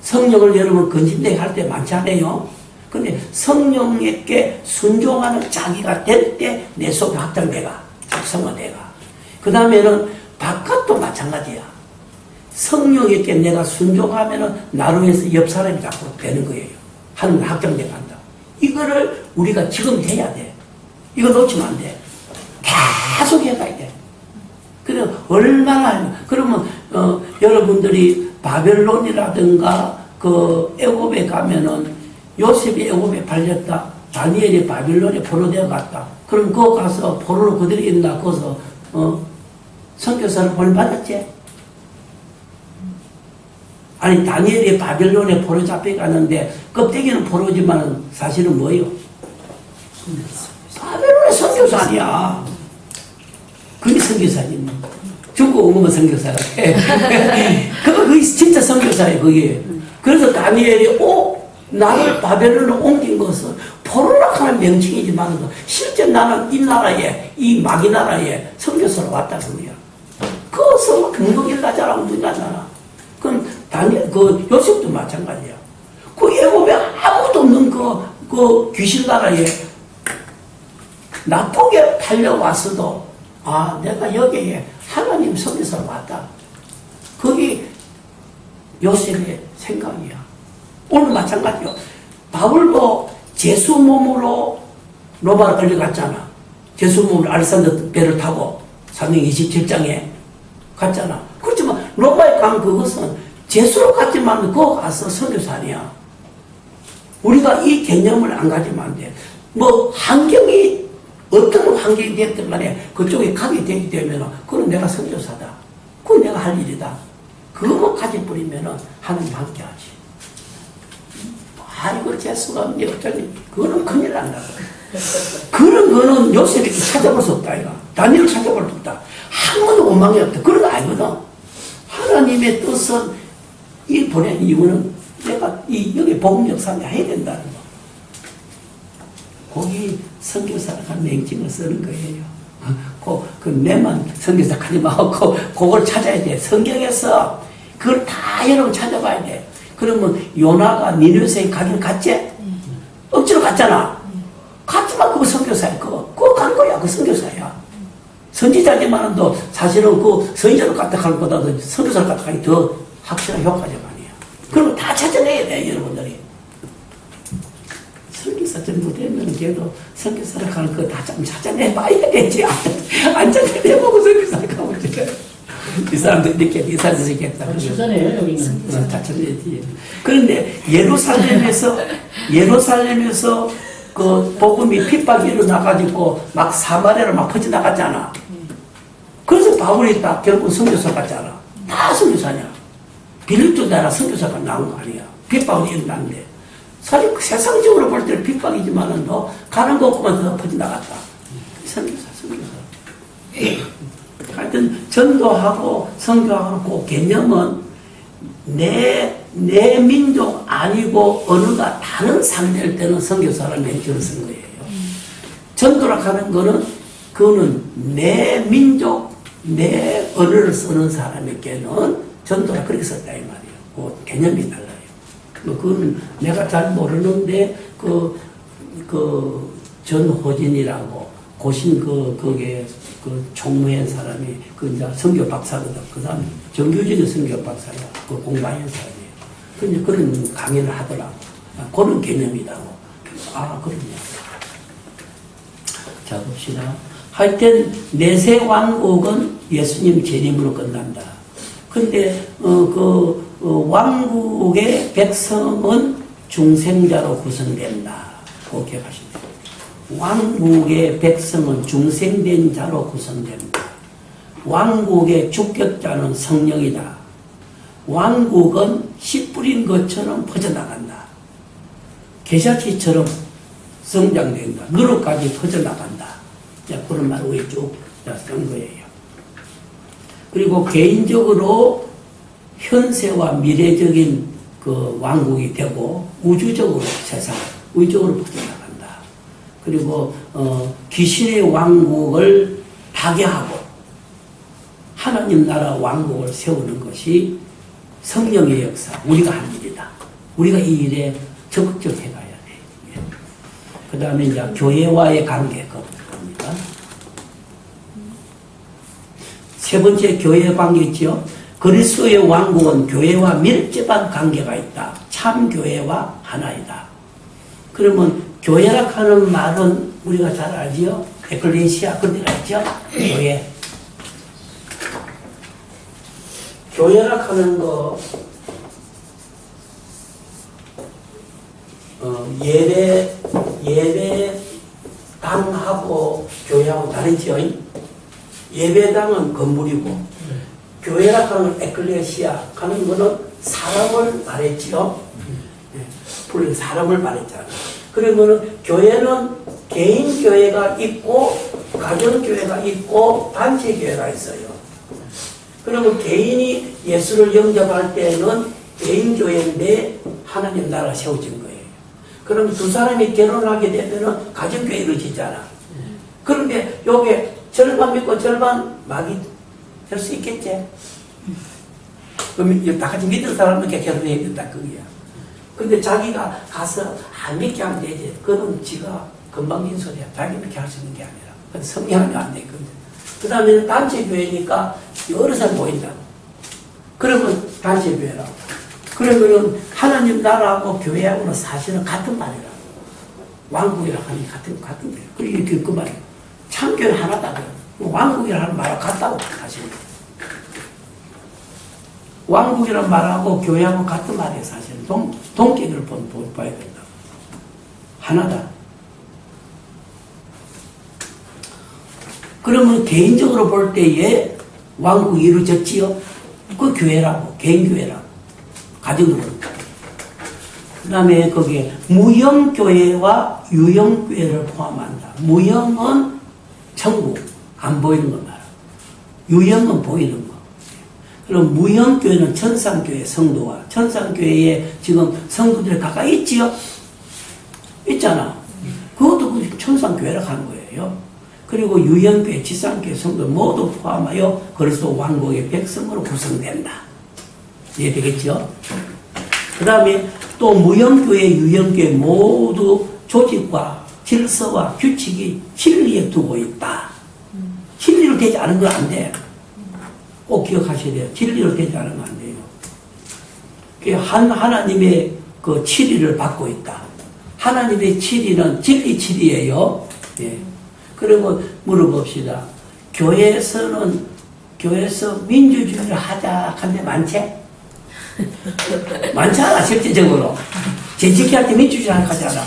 S1: 성령을 여러분 건진되게 할 때 많지 않아요? 근데 성령에게 순종하는 자기가 될 때 내 속에 확장돼가, 작성화돼가. 그 다음에는 바깥도 마찬가지야. 성령에게 내가 순종하면은 나로 해서 옆 사람이 자꾸 되는 거예요. 하는 거 확장돼 간다. 이거를 우리가 지금 해야 돼. 이거 놓치면 안 돼. 계속 해가야 돼. 그래 얼마나 그러면 여러분들이 바벨론이라든가 그 애굽에 가면은 요셉이 애굽에 팔렸다. 다니엘이 바벨론에 포로되어 갔다. 그럼 그거 가서 포로로 그대로 있나 거기서 선교사를 벌받았지. 아니 다니엘이 바벨론에 포로 잡혀가는데 껍데기는 포로지만 사실은 뭐예요? 바벨론의 선교사 아니야. 그게 선교사지. 중국 온 거면 선교사라. 그게 진짜 선교사예요. 그게. 그래서 다니엘이 나를 바벨론으로 옮긴 것은 포로라 하는 명칭이지만 실제 나는 이 나라에 이 마귀 나라에 선교사로 왔다 그거야. 그것은 금동일 나자라고 문나잖아. 그럼 그 요셉도 마찬가지야. 그 애굽에 아무도 없는 그 귀신 나라에 나쁘게 팔려왔어도 내가 여기에 하나님 선교사로 왔다. 그게 요셉의 생각이야. 오늘 마찬가지요. 바울도 제수 몸으로 로마로 끌려갔잖아. 제수 몸으로 알렉산더 배를 타고 327장에 갔잖아. 그렇지만 로마에 간 그것은 제수로 갔지만 그거 가서 선교사 아니야. 우리가 이 개념을 안 가지면 안 돼. 뭐 환경이 어떤 환경이 됐든 간에 그쪽에 가게 되기 때문에 그건 내가 선교사다. 그건 내가 할 일이다. 그것만 가져버리면 하나님 함께하지. 아이고 재수가 없니 어쩌니 그거는 큰일 난다. 그런 거는 요셉이 찾아볼 수 없다 이거. 다니엘 찾아볼 수 없다. 한 번도 원망이 없다. 그런 거 아니거든. 하나님의 뜻은 이 보낸 이유는 내가 여기 복음 역사를 해야 된다는 거. 거기 선교사가 명칭을 쓰는 거예요. 그 내만 선교사 하지 말고 그걸 찾아야 돼. 성경에서 그걸 다 여러분 찾아봐야 돼. 그러면 요나가 니느웨에 가긴 갔지? 억지로 갔잖아. 갔지만 그거 선교사야. 그거 간 거야. 그 선교사야. 선지자지만도 사실은 그 선지자로 갔다 가는 것보다도 선교사로 갔다 가기 더 확실한 효과적 아니야. 그러면 다 찾아내야 돼, 여러분들이. 선교사 정도 되면 걔도 선교사로 가는 거 다 좀 찾아내봐야겠지. 안 찾아내보고 선교사로 가면 돼. 이 사람들 이렇게 이 사람들 이렇게 했다.
S3: 찾아내요 여기는.
S1: 다 찾아내지. 그런데 예루살렘에서 그 복음이 핍박이 일어나가지고 막 사마리아로 막 퍼져나갔잖아. 그래서 바울이 딱 결국 선교사 갔잖아. 다 선교사냐. 빌립도 나라 선교사가 나온 거 아니야. 핍박이 일어났는데. 사실 세상적으로 볼 때는 핍박이지만은 너 가는 거 없구만 더 퍼져나갔다. 선교사. 하여튼 전도하고 선교하고 그 개념은 내 민족 아니고 어느가 다른 상대일 때는 선교사를 명칭을 쓴 거예요. 전도라 하는 거는 그거는 내 민족, 내 언어를 쓰는 사람에게는 전도라 그렇게 썼다 이 말이에요. 그 개념이 달라요. 뭐 그거는 내가 잘 모르는데 그 전호진이라고 고신 거기에 그 총무한 사람이 그 이제 선교 박사거든. 그 다음에 정규직의 선교 박사야. 그 공부한 사람이에요. 근데 그런 강의를 하더라고. 그런 개념이라고. 그러냐. 자, 봅시다. 하여튼, 내세 왕국은 예수님 재림으로 끝난다. 근데, 왕국의 백성은 중생자로 구성된다. 꼭 기억하시면 돼요. 왕국의 백성은 중생된 자로 구성된다. 왕국의 주격자는 성령이다. 왕국은 씨 뿌린 것처럼 퍼져나간다. 계자치처럼 성장된다. 누룩까지 퍼져나간다. 그런 말을 우리 쭉 쓴 거예요. 그리고 개인적으로 현세와 미래적인 그 왕국이 되고 우주적으로 세상, 우주적으로 퍼져나간다. 그리고 귀신의 왕국을 파괴하고 하나님 나라 왕국을 세우는 것이 성령의 역사, 우리가 할 일이다. 우리가 이 일에 적극적으로 해가야 돼. 그 다음에 이제 교회와의 관계, 겁니다. 세 번째 교회 관계 있죠. 그리스도의 왕국은 교회와 밀접한 관계가 있다. 참 교회와 하나이다. 그러면 교회라 하는 말은 우리가 잘 알지요. 에클레시아 그런 데가 있죠. 교회. 교회라 하는 거 예배당하고 교회하고 다르죠. 예배당은 건물이고 교회라 하는 에클레시아 하는 거는 사람을 말했지요. 불린 사람을 말했잖아. 그러면은 교회는 개인 교회가 있고 가정 교회가 있고 단체 교회가 있어요. 그러면 개인이 예수를 영접할 때는 개인 교회인데 하나님 나라 세워진 거예요. 그럼 두 사람이 결혼하게 되면은 가정 교회를 짓잖아. 그런데 요게 절반 믿고 절반 마귀 될 수 있겠지? 그럼 다 같이 믿는 사람들께 결혼해야 된다 그거야. 근데 자기가 가서 안 믿게 하면 되지. 그건 지가 건방진 소리야. 자기 믿게 할 수 있는 게 아니라. 그건 성령하면 안 되거든. 그 다음에는 단체 교회니까 여러 사람 모인다고. 그러면 단체 교회라고. 그러면 하나님 나라하고 교회하고는 사실은 같은 말이라고. 왕국이라 하니 같은 거예요. 그게 그 말이에요. 참교회 하나다. 왕국이라는 말하고 같다고 사실. 왕국이라는 말하고 교회하고 같은 말이에요, 사실. 동격을 봐야 된다. 하나다. 그러면 개인적으로 볼 때에 왕국이 이루어졌지요? 그 교회라고, 개인교회라고. 가정으로. 그 다음에 거기에 무형교회와 유형교회를 포함한다. 무형은 천국, 안 보이는 거 말이야. 유형은 보이는 거. 그럼 무형교회는 천상교회 성도와 천상교회에 지금 성도들이 가까이 있지요? 있잖아. 그것도 천상교회라고 하는 거예요. 그리고 유형교회, 지상교회 성도 모두 포함하여 그리스도 왕국의 백성으로 구성된다. 이해되겠죠? 그 다음에 또 무형교회, 유형교회 모두 조직과 질서와 규칙이 진리에 두고 있다. 진리로 되지 않은 건 안 돼. 꼭 기억하셔야 돼요. 진리로 되지 않으면 안 돼요. 하나님의 그 치리를 받고 있다. 하나님의 치리는 진리 치리예요. 예. 그러면 물어봅시다. 교회에서 민주주의를 하자 한데 많지? 많지 않아, 실질적으로. 재직할 때 민주주의를 하잖아.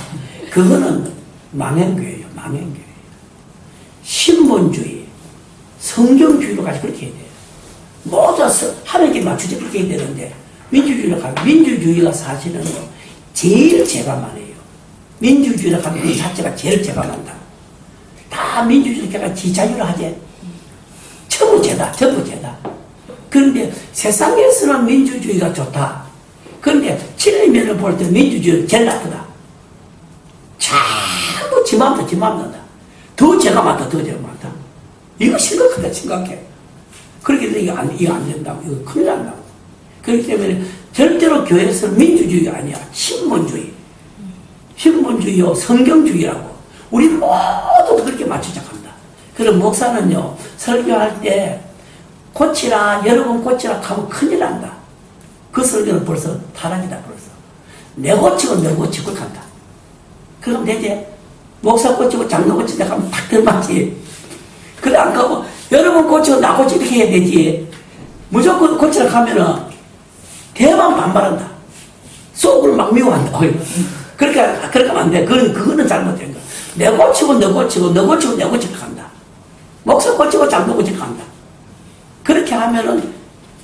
S1: 그거는 망행교회예요, 망행교회. 신본주의, 성경주의로 가지 그렇게 해야 돼요. 모두 하나님께 맞추지 그렇게 해야 되는데, 민주주의로 가면, 민주주의가 사실은 제일 재감하네요. 민주주의로 가면 그 자체가 제일 재감한다. 다 민주주의가 지자유로 하지. 전부 죄다. 그런데 세상에서는 민주주의가 좋다. 그런데 진리면을 볼 때 민주주의는 제일 나쁘다. 자꾸 지 맘대로 난다. 더 죄가 많다. 이거 심각하다, 심각해. 그렇게 되면 이거 안 된다고. 이거 큰일 난다고. 그렇기 때문에 절대로 교회에서는 민주주의가 아니야. 신본주의요, 성경주의라고. 우리 모두 그렇게 맞추자 합니다. 그럼 목사는요, 설교할 때 여러 번 고치라 하면 큰일 난다. 그 설교는 벌써 타락이다, 벌써. 내 고치고 내 고치고 간다. 그럼 되지? 목사 고치고 장로 고치다 하면 딱 들맞지. 그래, 안 가고, 여러 번 고치고 나 고치고 이렇게 해야 되지. 무조건 고치라 하면은 대만 반발한다. 속을 막 미워한다. 그렇게 하면 안 돼. 그거는 잘못된 거야. 내 고치고 너 고치고 너 고치고 내 고치고 간다. 목사 고치고 장로 고치고 간다. 그렇게 하면은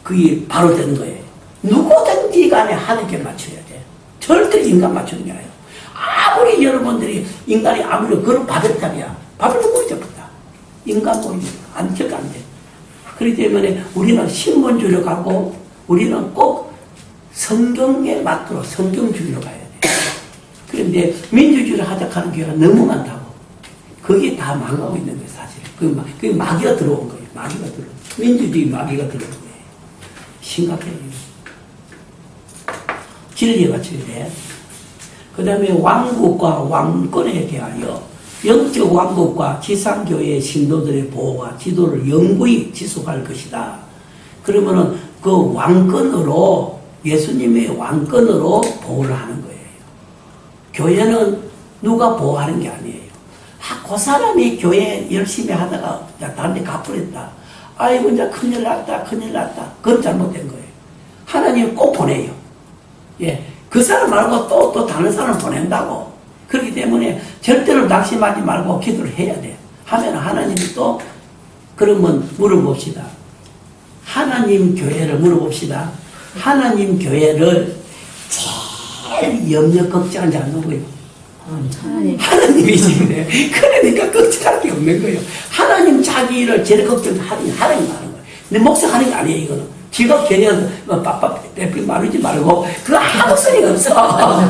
S1: 그게 바로 되는 거예요. 누구든지 간에 하나님께 맞춰야 돼. 절대 인간 맞추는 게 아니에요. 아무리 여러분들이 인간이 아무리 그런 바벨탑이야. 바벨탑 꼬리잡았다. 인간 꼬리 안 켜가 안 돼. 그렇기 때문에 우리는 신본주의로 가고 우리는 꼭 성경에 맞도록 성경주의로 가야 돼. 그런데 민주주의를 하자하는 교회가 너무 많다고. 그게 다 망하고 있는 거예요, 사실. 그게 마귀가 들어온 거예요. 마귀가 들어온 거예요. 민주주의 마귀가 들어온 거예요. 심각해요. 진리에 맞춰야 돼. 그 다음에 왕국과 왕권에 대하여 영적 왕국과 지상교회의 신도들의 보호와 지도를 영구히 지속할 것이다. 그러면은 그 왕권으로 예수님의 왕권으로 보호를 하는 거예요. 교회는 누가 보호하는 게 아니에요. 그 사람이 교회 열심히 하다가 다른 데 가버렸다. 아이고 이제 큰일 났다. 그건 잘못된 거예요. 하나님 꼭 보내요. 예, 그 사람 말고 또 다른 사람 보낸다고. 그렇기 때문에 절대로 낙심하지 말고 기도를 해야 돼. 하면 하나님이 또 그러면 물어봅시다. 하나님 교회를 물어봅시다. 하나님 교회를 제일 염려 걱정한 자는 누구예요? 하나님이시네. 그러니까 걱정할 게 없는 거예요. 하나님 자기 일을 제일 걱정하는 하나님 하는 거예요. 내 목사 하는 게 아니에요, 이거는. 지가 괜히 빡빡 대피 말하지 말고 그거 아무 소리가 없어.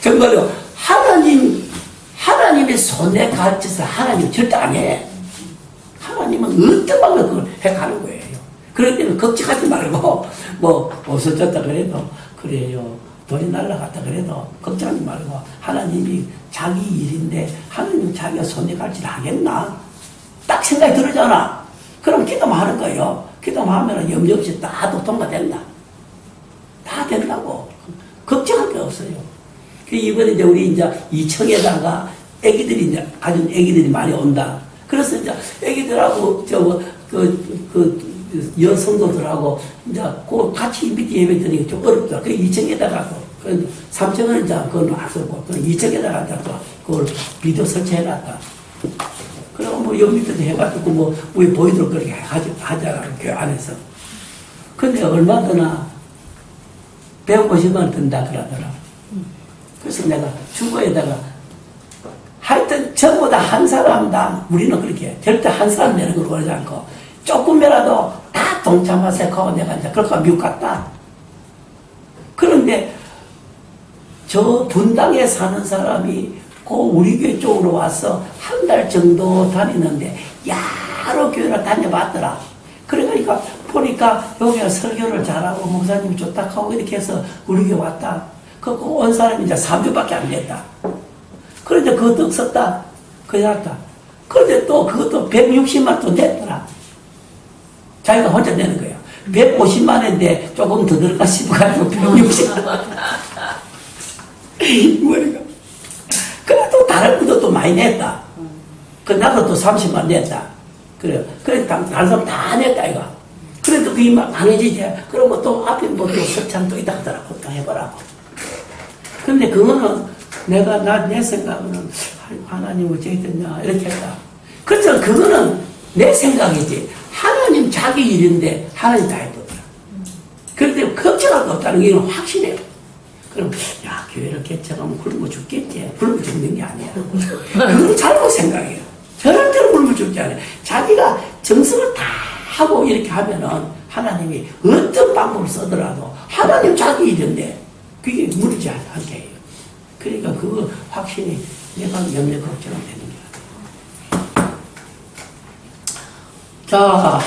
S1: 정말로 하나님의 손에 갇혀서 하나님 절대 안 해. 하나님은 어떤 방법으로 그걸 해가는 거예요. 그렇기 때문에 걱정하지 말고 없어졌다 그래도 그래요. 돈이 날라갔다 그래도 걱정하지 말고 하나님이 자기 일인데 하나님 자기가 손에 갈지 하겠나? 딱 생각이 들잖아. 그럼 기도만 하는 거예요. 기도만 하면 염려 없이 다 통과된다. 다 된다고. 걱정할 게 없어요. 이번에 이제 우리 이제 2층에다가 애기들이 이제 가진 애기들이 많이 온다. 그래서 이제 애기들하고 여성도들하고 이제 그 같이 밑에 예배 드리기 좀 어렵다. 그 2층에다가 3층은 이제 그건 놨었고 2층에다가 이제 그걸 비디오 설치해놨다. 그리고 여기 밑에도 해가지고 우리 보이도록 그렇게 하자 교회 안에서. 근데 얼마 드나 150만 든다 그러더라. 그래서 내가 주거에다가 하여튼 전부 다 한 사람당 우리는 그렇게 절대 한 사람 내는 걸 원하지 않고 조금이라도 다 동참하세요 하고 내가 이제 그렇게 미국 갔다. 그런데 저 분당에 사는 사람이 그 우리 교회 쪽으로 와서 한 달 정도 다니는데 여러 교회를 다녀봤더라. 그러니까 보니까 여기가 설교를 잘하고 목사님이 좋다 하고 이렇게 해서 우리 교회 왔다. 그 온 사람이 이제 3주밖에 안 됐다. 그런데 그것도 썼다. 그래 놨다. 그런데 또 그것도 160만 또 냈더라. 자기가 혼자 내는 거예요. 150만인데 조금 더 들어가 싶어가지고 160만. 뭐니까. 그래도 다른 것도 또 많이 냈다. 그 나도 또 30만 냈다. 그래요. 그래 다른 사람 다 냈다 이거. 그래도 그게 막 강해지지. 그러면 또 앞에 또 설찬 또 있다 하더라고. 또 해보라고. 근데 그거는 내 생각은 하나님 어찌 됐냐 이렇게 했다. 그렇죠. 그거는 내 생각이지. 하나님 자기 일인데 하나님 다 해보더라. 그런데 걱정할 거 없다는 게 확실해요. 그럼 교회를 개척하면 굶어 죽겠지. 굶어 죽는 게 아니야. 그건 잘못 생각해요. 절대로 굶어 죽지 않아요. 자기가 정성을 다 하고 이렇게 하면은 하나님이 어떤 방법을 쓰더라도 하나님 자기 일인데 그게 무리지 않게 해요. 그러니까 그거 확실히 내가 염려 걱정은 되는 게 아니에요. 자,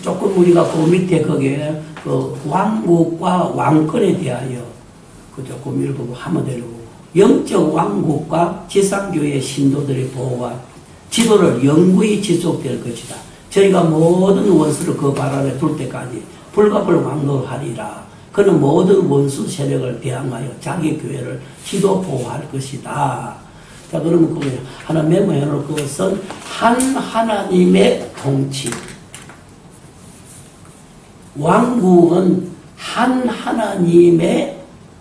S1: 조금 우리가 그 밑에 거기에 그 왕국과 왕권에 대하여 그 조금 읽어보고 하면 되고 영적 왕국과 지상교회의 신도들의 보호와 지도를 영구히 지속될 것이다. 저희가 모든 원수를 그 발 아래 둘 때까지 불갑을 왕노하리라. 그는 모든 원수 세력을 대항하여 자기 교회를 지도 보호할 것이다. 자, 그러면 그게 하나 메모해 놓을 것은 한 하나님의 통치. 왕국은 한 하나님의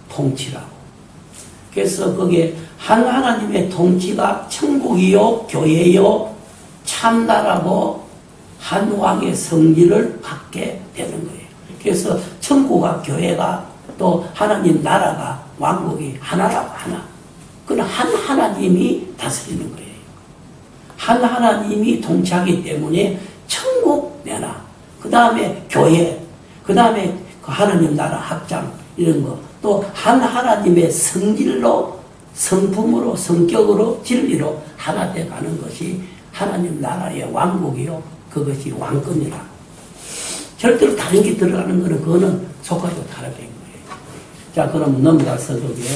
S1: 통치라고. 그래서 거기에 한 하나님의 통치가 천국이요, 교회요, 참나라고 한 왕의 성질을 갖게 되는 거예요. 그래서 천국과 교회가 또 하나님 나라가 왕국이 하나라고 하나. 그건 한 하나님이 다스리는 거예요. 한 하나님이 통치하기 때문에 천국 내나, 그 다음에 교회, 그 다음에 그 하나님 나라 확장 이런 거, 또 한 하나님의 성질로, 성품으로, 성격으로, 진리로 하나 돼 가는 것이 하나님 나라의 왕국이요, 그것이 왕권이라. 절대로 다른 게 들어가는 거는 그거는 속하고 다르게 거예요. 자, 그럼 넘어가서 거기에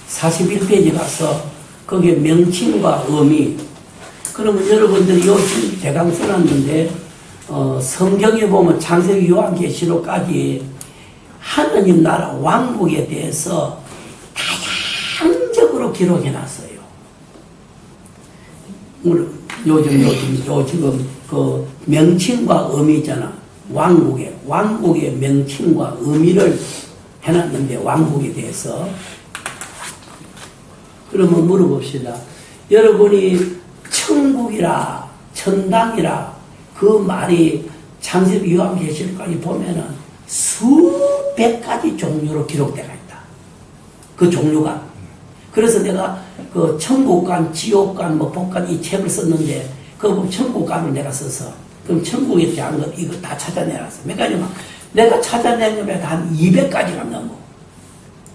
S1: 41페이지 가서 거기에 명칭과 의미. 그러면 여러분들이 요즘 대강 써놨는데 성경에 보면 창세기 요한계시록까지 하느님 나라 왕국에 대해서 다양적으로 기록해놨어요. 요즘 그 명칭과 의미잖아. 왕국의 명칭과 의미를 해놨는데 왕국에 대해서. 그러면 물어봅시다. 여러분이 천국이라 천당이라 그 말이 창세기 요한계시록까지 보면은 수백 가지 종류로 기록되어 있다. 그 종류가. 그래서 내가 그 천국관, 지옥관, 뭐 복관 이 책을 썼는데 그 천국관을 내가 써서 그럼 천국에 대한 것 이거 다 찾아내놨어. 몇 가지만 내가 찾아낸 거면 한 200가지가 넘어.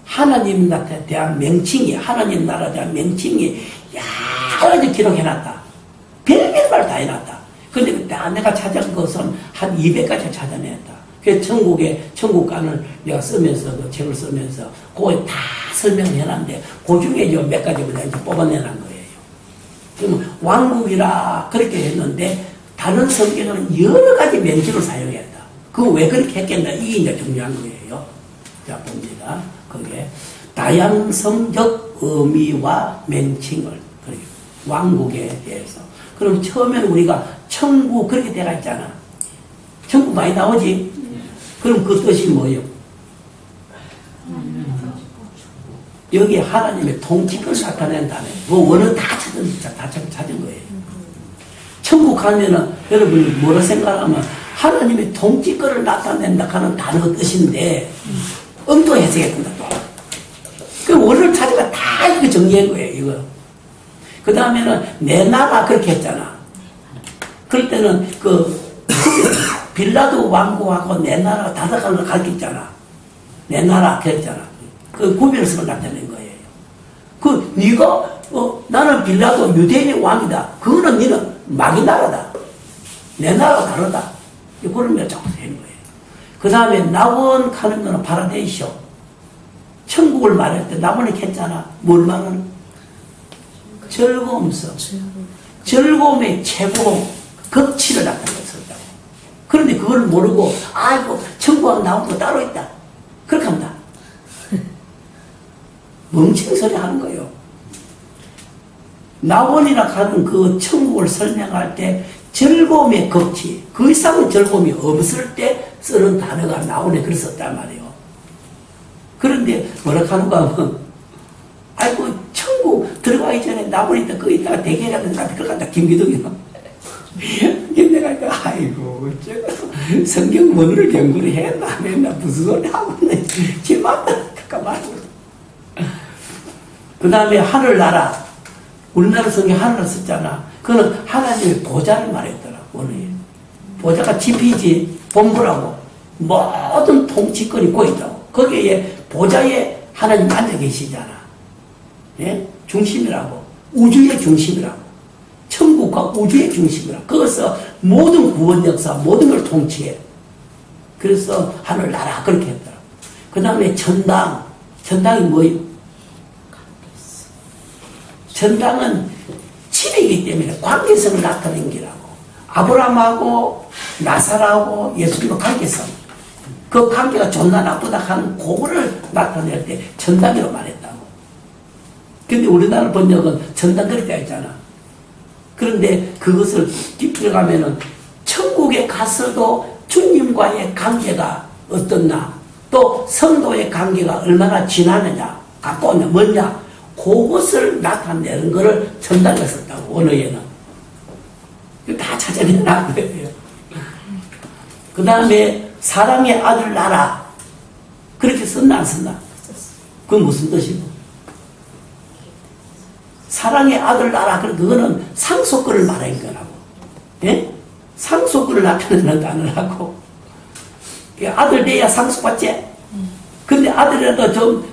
S1: 하나님한테 대한 명칭이, 하나님 나라에 대한 명칭이 여러 가지 기록해놨다. 별별 말 다 해놨다. 근데 내가 찾은 것은 한 200가지 찾아냈다. 그래서 천국관을 내가 쓰면서, 그 책을 쓰면서, 그거에 다 설명을 해놨는데, 그 중에 몇 가지를 내가 이제 뽑아내는 거예요. 그러면 왕국이라 그렇게 했는데, 다른 성경은 여러 가지 명칭을 사용했다. 그거 왜 그렇게 했겠나? 이게 이제 중요한 거예요. 자, 봅니다. 그게 다양성적 의미와 명칭을, 왕국에 대해서. 그럼 처음에는 우리가 천국 그렇게 되어 있잖아. 천국 많이 나오지? 그럼 그 뜻이 뭐예요? 여기 하나님의 통치권을 나타낸다네. 뭐 원은 다 찾은 거예요. 천국 가면은 여러분이 뭐라 생각하면 하나님의 통치권을 나타낸다 하는 단어 뜻인데 또 해석했구나 또. 그 원을 찾아가 다 이거 정리한 거예요. 이거. 그 다음에는 내 나라 그렇게 했잖아. 그럴 때는 빌라도 왕국하고 내 나라가 다르다는 걸 가르쳤잖아. 내 나라 그랬잖아. 그 구별성을 나타낸 거예요. 네가 나는 빌라도 유대인의 왕이다. 그거는 너는 마귀 나라다. 내 나라가 다르다. 그런 걸 자꾸 한 거예요. 그 다음에 낙원 하는 거는 파라데이쇼. 천국을 말할 때 낙원을 했잖아. 뭘 말하는? 즐거움성. 즐거움의 최고 극치를 나타냈었다고. 그런데 그걸 모르고 아이고 천국하고 낙원도 따로 있다. 그렇게 합니다. 멍청이 소리 하는 거예요. 낙원이라 하는 그 천국을 설명할 때 즐거움의 극치, 그 이상의 즐거움이 없을 때 쓰는 단어가 낙원에 그래 썼단 말이에요. 그런데 뭐라 하는가 하면 아이고 천국 들어가기 전에 낙원에 있다 거기 있다가 대게가 된다 그걸 갖다 김기덕이요. 내가 아이고 어쩌고 성경 원어를 연구를 했나 안 했나 무슨 소리 하고 있네. 제 맘대로 가만히. 그 다음에 하늘나라. 우리나라 성경 하늘을 썼잖아. 그거는 하나님의 보좌를 말했더라. 원어에. 보좌가 지피지 본부라고. 모든 통치권이 고 있다고. 거기에 보좌에 하나님 앉아 계시잖아. 예? 중심이라고. 우주의 중심이라고. 천국과 우주의 중심이라고. 거기서 모든 구원 역사, 모든 걸 통치해. 그래서 하늘나라 그렇게 했더라. 그 다음에 천당. 천당이 뭐예요? 천당은 집이기 때문에 관계성을 나타낸 기라고. 아브라함하고 나사라하고 예수님과 관계성. 그 관계가 좋나 나쁘다 하는 그거를 나타낼 때 천당이라고 말했다고. 근데 우리나라 번역은 천당 그렇게 했잖아. 그런데 그것을 깊이 들어가면은 천국에 가서도 주님과의 관계가 어떻나, 또 성도의 관계가 얼마나 지나느냐, 가까웠냐, 뭐냐, 그것을 나타내는 것을 전달을 썼다고, 언어에는. 이거 다 찾아내라 거예요. 그 다음에 사랑의 아들 나라, 그렇게 썼나 안 썼나? 그건 무슨 뜻이고? 사랑의 아들 나라, 그거는 상속권을 말하는 거라고. 예? 상속권을 나타내는 단어라고. 아들 돼야 상속받지? 근데 아들이라도 좀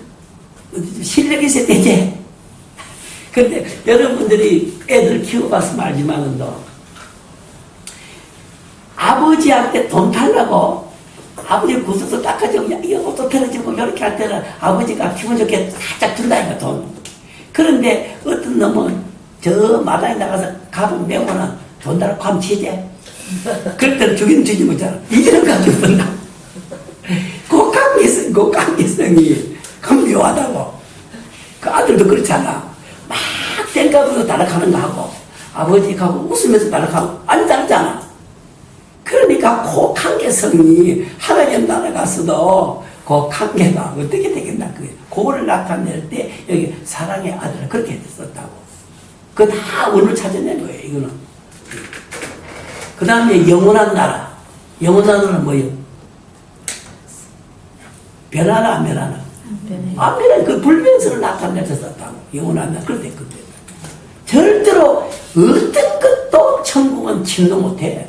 S1: 실력이 있어야 되지? 근데 여러분들이 애들 키워봐서 말지만은 아버지한테 돈 달라고 아버지 구슬도 닦아주고 이것도 펴주고 이렇게 할 때는 아버지가 기분 좋게 살짝 준다니까 돈. 그런데 어떤 놈은 저 마당에 나가서 가방 메고는 돈 달라고 하면 치지. 그럴 때는 주기는 주지 못하잖아. 이런 가지고 본다. 그 관계성이 묘하다고. 그 아들도 그렇잖아. 막 땡가부도 달락하는 거 하고 아버지하고 웃으면서 달락하고 안 다르잖아. 그러니까 그 관계성이 하나님 나라 가서도 그 관계가 어떻게 되겠나 그거를 나타낼 때 여기 사랑의 아들 그렇게 썼다고. 그거 다 원을 찾아낸 거예요. 이거는. 그 다음에 영원한 나라. 영원한 나라는 뭐예요? 변하나 안 변하나? 안 변하나. 그 불변성을 나타내서 썼다고. 영원한 나라. 그렇게 됐거든. 절대로 어떤 것도 천국은 침도 못해.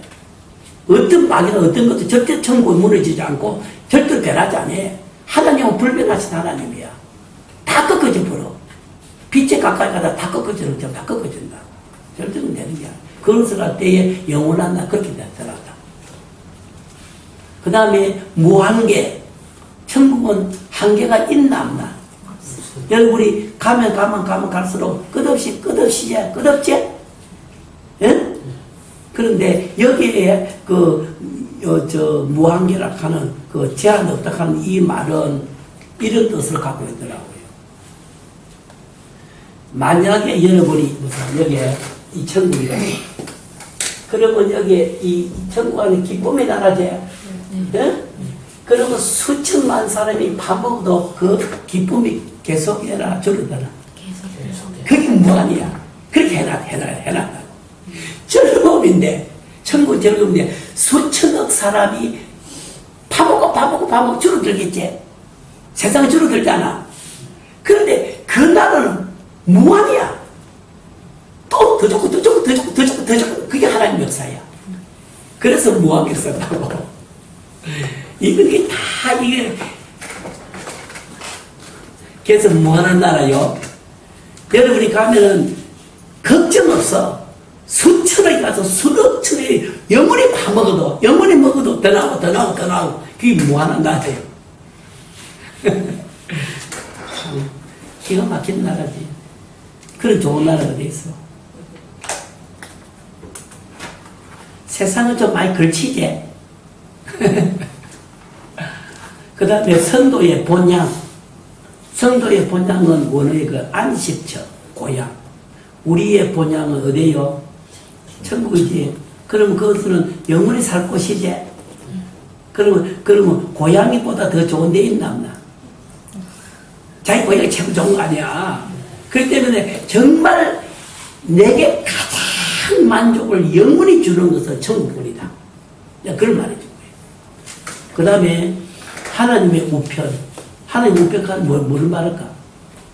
S1: 어떤 막이나 어떤 것도 절대 천국은 무너지지 않고 절대로 변하지 않아. 하나님은 불변하신 하나님이야. 다 꺾어져 버려. 빛에 가까이 가다 다 꺾어지는 것처럼 다 꺾어진다. 절대로 되는 게 아니야. 그것을 할 때에 영원한 나 그렇게 나타났다. 그 다음에 무한계. 천국은 한계가 있나 없나? 여러분이 가면 갈수록 끝없이 끝없지? 예? 그런데 여기에 무한계라 하는 그 제한 없다 하는 이 말은 이런 뜻을 갖고 있더라고요. 만약에 여러분이 무슨 여기에 이 천국이다. 그러면 여기에 이 천국 안에 기쁨이 나라지. 예? 그러면 수천만 사람이 밥 먹어도 그 기쁨이 계속해라 줄어드나. 그게 무한이야. 그렇게 해놨다고. 즐거움인데, 천국 즐거움인데, 수천억 사람이 밥 먹고 줄어들겠지. 세상이 줄어들잖아. 그런데 그 나라는 무한이야. 또 더 좋고, 그게 하나님 역사야. 그래서 무한을 썼다고. 이게 다, 그래서 무한한 나라요. 여러분이 가면은, 걱정 없어. 수천억이 가서 수억 천억이 영원히 밥 먹어도 더 나오고 그게 무한한 나라예요. 기가 막힌 나라지. 그런 좋은 나라가 돼 있어. 세상은 좀 많이 걸치지. 그 다음에 성도의 본향. 성도의 본향은 원어의 그 안식처, 고향. 우리의 본향은 어디요? 천국이지. 그러면 그것은 영원히 살 곳이지. 그러면 고향이보다 더 좋은 데 있나 없나? 자기 고향이 최고 좋은 거 아니야. 그렇기 때문에 정말 내게 가장 만족을 영원히 주는 것은 천국뿐이다. 그런 말해준 거예요. 그 다음에 하나님의 우편. 하나님의 우편은 뭐를 말할까?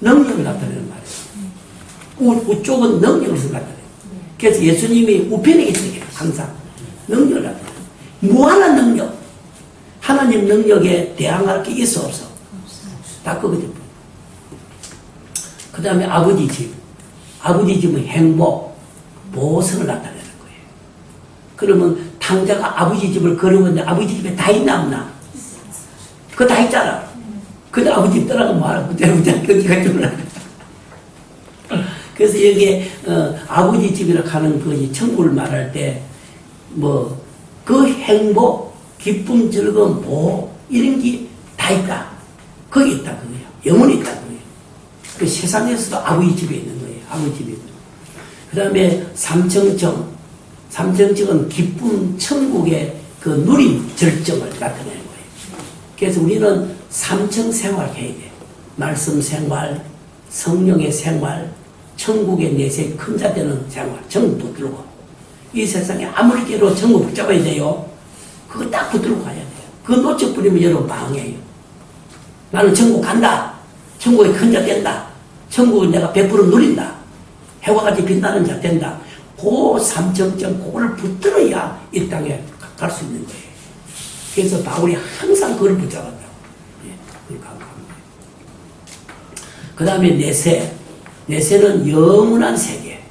S1: 능력을 나타내는 말이에요. 우쪽은 능력을 나타내요. 그래서 예수님이 우편에 계시는 항상 능력을 나타내요. 무한한 능력. 하나님 능력에 대항할 게 있어 없어? 다 그거죠. 그 다음에 아버지 집. 아버지 집은 행복, 보석을 나타내는 거예요. 그러면 당자가 아버지 집을 걸어보는데 아버지 집에 다 있나 없나? 그거 다 있잖아. 근데 아버지 집 떠나가면 뭐하라고? 거기가 좀 그래서 여기에 아버지 집이라 하는 그 천국을 말할 때 뭐 그 행복, 기쁨, 즐거움, 보호 이런 게 다 있다. 거기 있다 그거예요. 영원히 있다 그거예요. 그 세상에서도 아버지 집에 있는 거예요. 아버지 집에. 그 다음에 삼청청. 삼청청은 기쁨 천국의 그 누림 절정을 나타내는 거예요. 그래서 우리는 3층 생활 해야 돼. 말씀 생활, 성령의 생활, 천국의 내세 큰 자 되는 생활, 전부 붙들고. 이 세상에 아무리 깨도 전부 붙잡아야 돼요. 그거 딱 붙들고 가야 돼요. 그거 놓쳐버리면 여러분 망해요. 나는 천국 간다. 천국의 큰 자 된다. 천국을 내가 100% 누린다. 해와 같이 빛나는 자 된다. 그 3점점 그거를 붙들어야 이 땅에 갈 수 있는 거예요. 그래서 바울이 항상 그걸 붙잡았다고. 예, 그걸 강조합니다. 그 다음에 내세. 내세는 영원한 세계.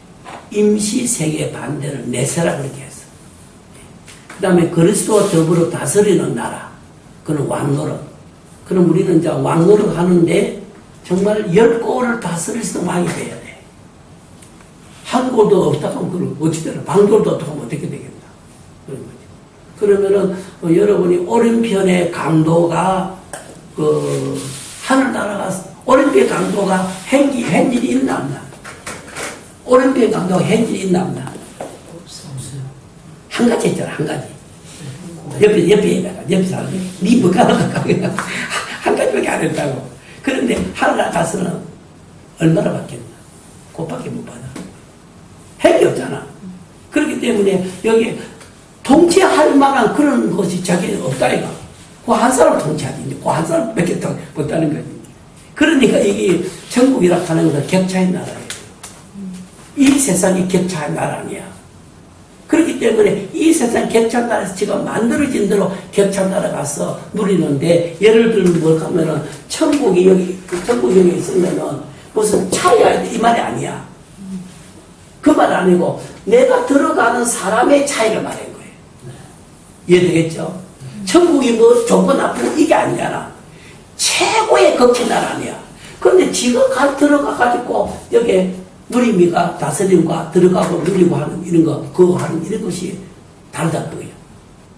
S1: 임시 세계의 반대를 내세라 그렇게 했어. 그 다음에 그리스도와 더불어 다스리는 나라. 그는 왕노릇. 그럼 우리는 이제 왕노릇 하는데 정말 10골을 다스릴 수 있는 왕이 돼야 돼. 한 골도 없다 하면 그럼 어찌 되나? 방돌도 없다 하면 어떻게 되겠나? 그런 거죠. 그러면은 여러분이 오른편의 강도가 하늘나라가 오른편 강도가 행진이 있나 없나? 오른편 강도가 행진이 있나 없나?
S3: 없어요.
S1: 한 가지 있잖아, 한 가지. 옆에 사람이 니 뭐가나 한 가지밖에 안 했다고. 그런데 하늘나라 가서는 얼마나 받겠나? 그것밖에 못 받아. 핵이 없잖아. 그렇기 때문에 여기 통치할 만한 그런 것이 자기는 없다 이가. 그 한 사람 통치하지. 그 한 사람 밖에 못하는 거지. 그러니까 이게 천국이라 하는 건 격차의 나라예요. 이 세상이 격차의 나라 아니야. 그렇기 때문에 이 세상 격차 나라에서 지금 만들어진 대로 격차 나라 가서 누리는데, 예를 들면 뭐 하면은 천국이 여기 있으면은 무슨 차이가 이 말이 아니야. 그 말 아니고 내가 들어가는 사람의 차이를 말한 거예요. 이해되겠죠? 천국이 뭐 좋고 나쁘고 이게 아니잖아. 최고의 극치 나라 아니야. 그런데 지가 들어가가지고 여기 누림이가 다스림과 들어가고 누리고 하는 이런 거, 그거 하는 이런 것이 다르다 그거예요.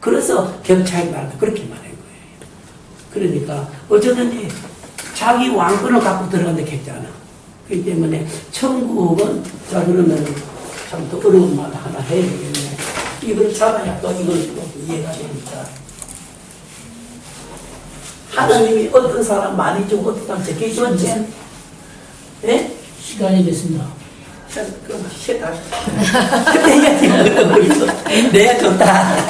S1: 그래서 격차의 나라다 그렇게 말한 거예요. 그러니까 어쩌든지 자기 왕권을 갖고 들어가는데 격차나. 그렇기 때문에 천국은, 자 그러면 참 더 어려운 말 하나 해야 되겠네. 이걸 잡아야 또 이걸 또 이해가 되니까. 하나님이 어떤 사람 많이 주고 어떤 사람 적게 주었지? 예?
S3: 시간이 됐습니다.
S1: 그럼 쉬다. 그때 이야기 내가 좋다.